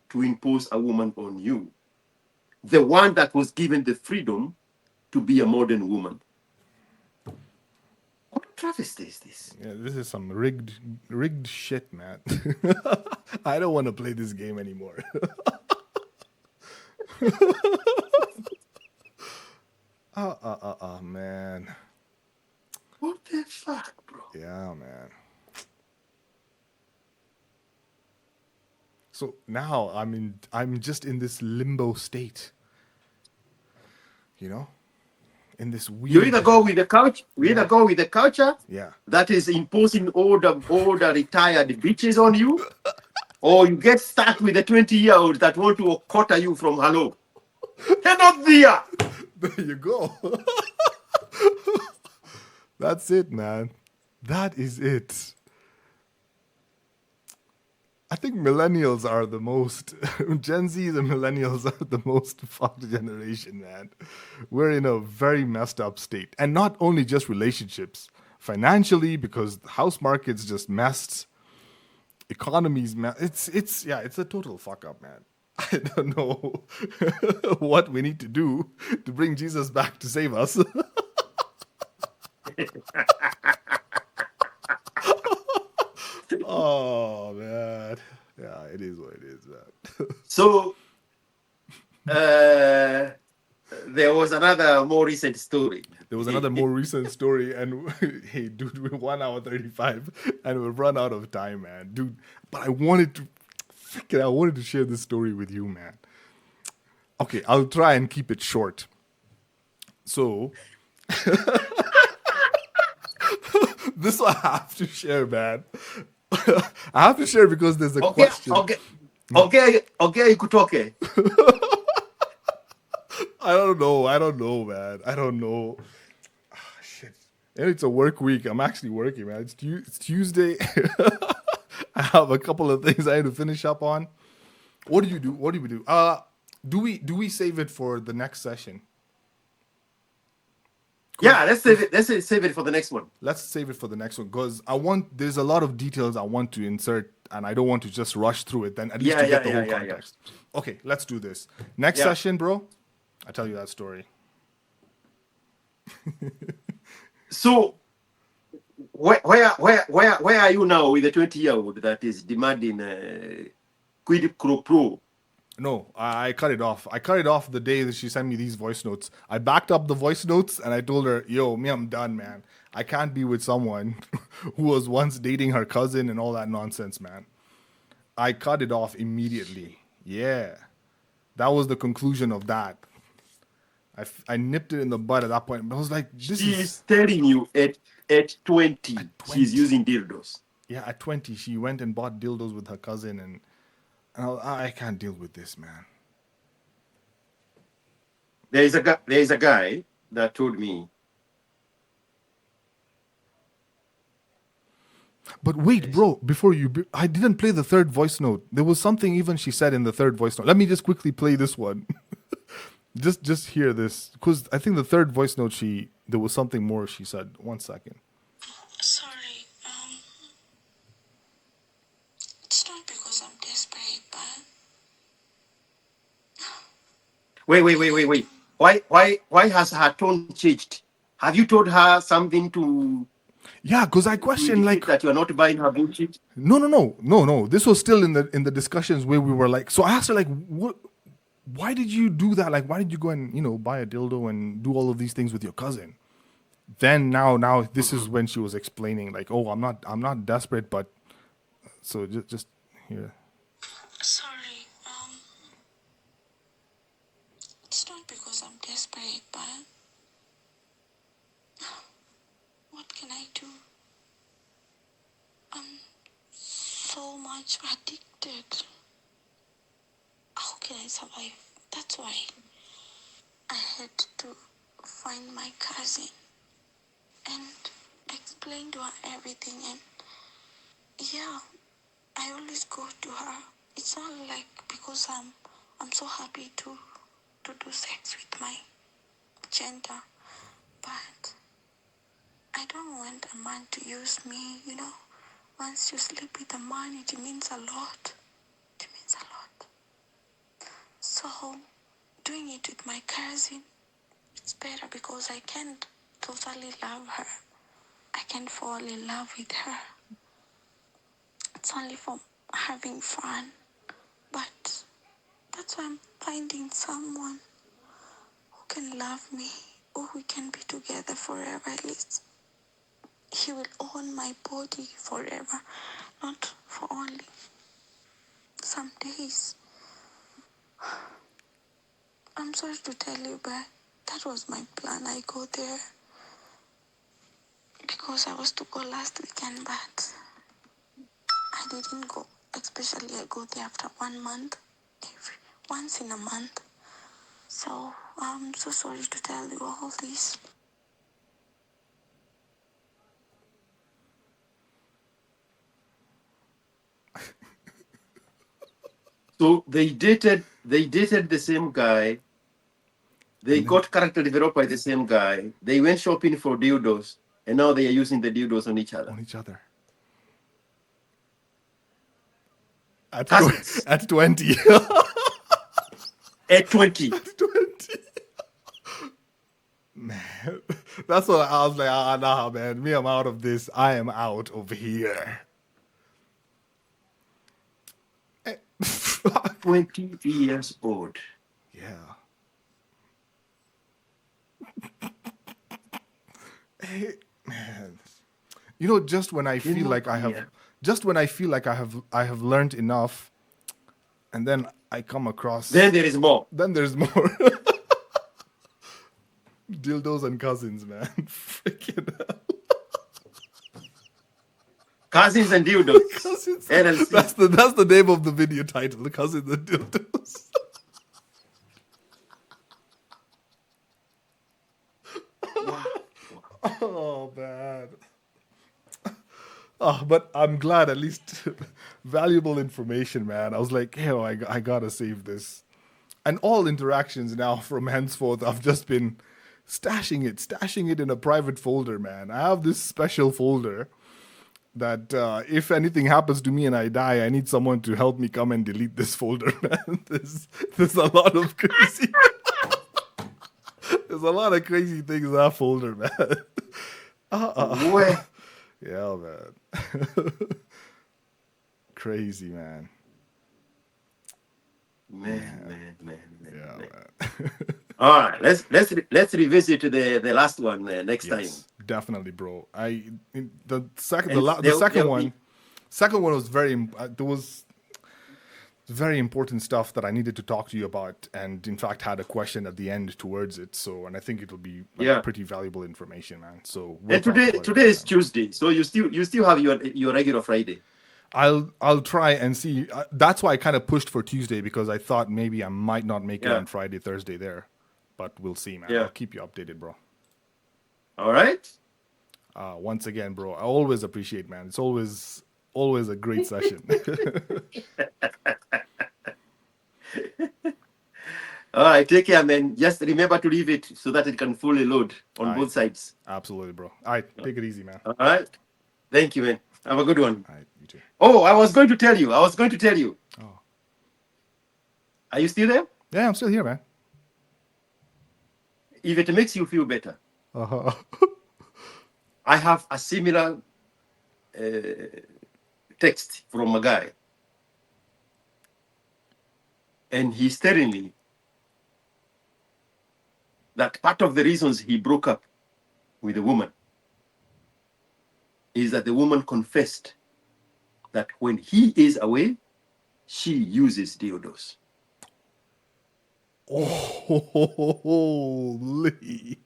to impose a woman on you. The one that was given the freedom to be a modern woman. What travesty is this? Yeah, this is some rigged shit, man. I don't want to play this game anymore. Man. What the fuck, bro? Yeah, man. So now I'm just in this limbo state. You know? In this weird You either go with the couch, Yeah. that is imposing all the retired bitches on you, or you get stuck with the 20-year-olds that want to quarter you from hello. They're not there. There you go. That's it, man. That is it. I think millennials are the most, Gen Zs and millennials are the most fucked generation, man. We're in a very messed up state. And not only just relationships, financially, because the house market's just messed, economy's messed. It's a total fuck up, man. I don't know what we need to do to bring Jesus back to save us. Oh, man. Yeah, it is what it is, man. So there was another more recent story. There was another more recent story, and hey, dude, we're 1 hour 35, and we've run out of time, man, dude. But I wanted to share this story with you, man. Okay, I'll try and keep it short. So, this one I have to share, man. I have to share because there's a question. Okay, kutoke. I don't know, man. I don't know. Shit. And it's a work week. I'm actually working, man. It's Tuesday. I have a couple of things I need to finish up on. What do you do? What do we do? Do we save it for the next session? Yeah, let's save it for the next one. Let's save it for the next one because there's a lot of details I want to insert and I don't want to just rush through it. Then at least to get the whole context. Okay, let's do this. Next session, bro. I'll tell you that story. So, where are you now with the 20-year-old that is demanding quid pro pro? No, I cut it off. I cut it off the day that she sent me these voice notes. I backed up the voice notes and I told her, yo, I'm done, man. I can't be with someone who was once dating her cousin and all that nonsense, man. I cut it off immediately. Yeah. That was the conclusion of that. I nipped it in the bud at that point. But I was like, She's telling you at 20, she's using dildos. Yeah, at 20, she went and bought dildos with her cousin and I can't deal with this, man. There is a guy that told me. But wait, bro, I didn't play the third voice note. There was something even she said in the third voice note. Let me just quickly play this one. just hear this. Because I think the third voice note, there was something more she said. 1 second. Sorry, it's not because I'm desperate, but Wait. Why has her tone changed? Have you told her something to? Yeah, because I questioned like that you're not buying her bullshit. No. This was still in the discussions where we were like. So I asked her like, what? Why did you do that? Like, why did you go and buy a dildo and do all of these things with your cousin? Then now this is when she was explaining like, oh, I'm not desperate, but so just here. sorry, it's not because I'm desperate, but what can I do? I'm so much addicted. How can I survive? That's why I had to find my cousin and explain to her everything. And yeah, I always go to her. It's not like because I'm so happy to do sex with my gender, but I don't want a man to use me. Once you sleep with a man, it means a lot. It means a lot. So doing it with my cousin, it's better because I can't totally love her. I can't fall in love with her. It's only for having fun. But that's why I'm finding someone who can love me, or we can be together forever at least. He will own my body forever, not for only some days. I'm sorry to tell you, but that was my plan. I go there because I was to go last weekend, but I didn't go. Especially I go there after 1 month, once in a month. So I'm so sorry to tell you all this. So they dated the same guy. They And then got character developed by the same guy. They went shopping for dildos, and now they are using the dildos on each other. on each other. At, Cousins at 20. at 20. 20. Man, that's what I was like. Nah, man. Me, I'm out of this. I am out of here. Eh, 20 years old. yeah. Hey, man. You know, just when I You feel know, like yeah. I have learned enough, and then I come across, Then there is more. then there's more. Dildos and cousins, man. Freaking hell. Cousins and dildos. Cousins. LLC. That's the name of the video title. The cousins and dildos. Wow. Oh man. Oh, but I'm glad at least valuable information, man. I was like, hey, I gotta save this. And all interactions now from henceforth, I've just been stashing it in a private folder, man. I have this special folder that if anything happens to me and I die, I need someone to help me come and delete this folder, man. There's a lot of crazy. There's a lot of crazy things in that folder, man. Where? Yeah, man. Crazy, man. Man. Yeah, man. man. All right, let's revisit the last one next time. Yes, definitely, bro. The And second there'll one, be- second one was there was very important stuff that I needed to talk to you about, and in fact had a question at the end towards it. So, and I think it'll be like Yeah. pretty valuable information, man. So we'll And talk today about it today next is time. Tuesday, so you still have your regular Friday. I'll try and see. That's why I kind of pushed for Tuesday because I thought maybe I might not make it Yeah. on Friday, Thursday there, but we'll see, man. Yeah. I'll keep you updated, bro. All right. Once again, bro, I always appreciate, man. It's always a great session. All right, take care, man. Just remember to leave it so that it can fully load on All right. both sides. Absolutely, bro. All right, take it easy, man. All right. Thank you, man. Have a good one. All right, you too. Oh, I was going to tell you. Oh, Are you still there? yeah, I'm still here, man. If it makes you feel better, Uh-huh. I have a similar text from a guy. And he's telling me that part of the reasons he broke up with the woman is that the woman confessed that when he is away, she uses dildos. Holy.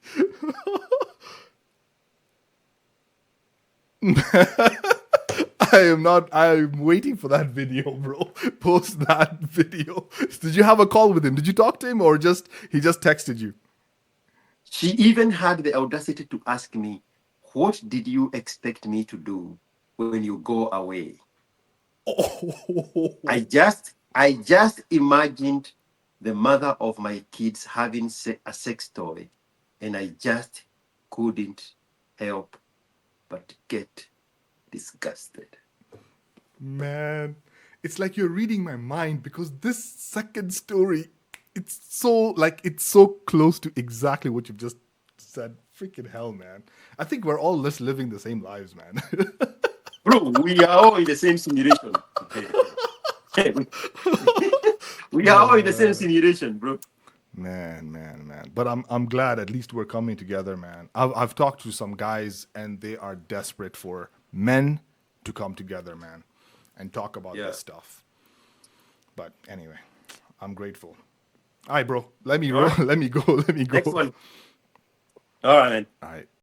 I'm waiting for that video, bro. Post that video. Did you have a call with him? Did you talk to him or he just texted you? She even had the audacity to ask me, "What did you expect me to do when you go away?" Oh. I just imagined the mother of my kids having a sex toy, and I just couldn't help but get disgusted. Man, it's like you're reading my mind because this second story it's so close to exactly what you've just said. Freaking hell, man. I think we're all just living the same lives, man. Bro, we are all in the same simulation. We are all in the same simulation, bro. Man. But I'm glad at least we're coming together, man. I've talked to some guys and they are desperate for men to come together, man, and talk about Yeah. this stuff. But anyway, I'm grateful. All right, bro. Let me All right. let me go. Next one. All right, man. All right.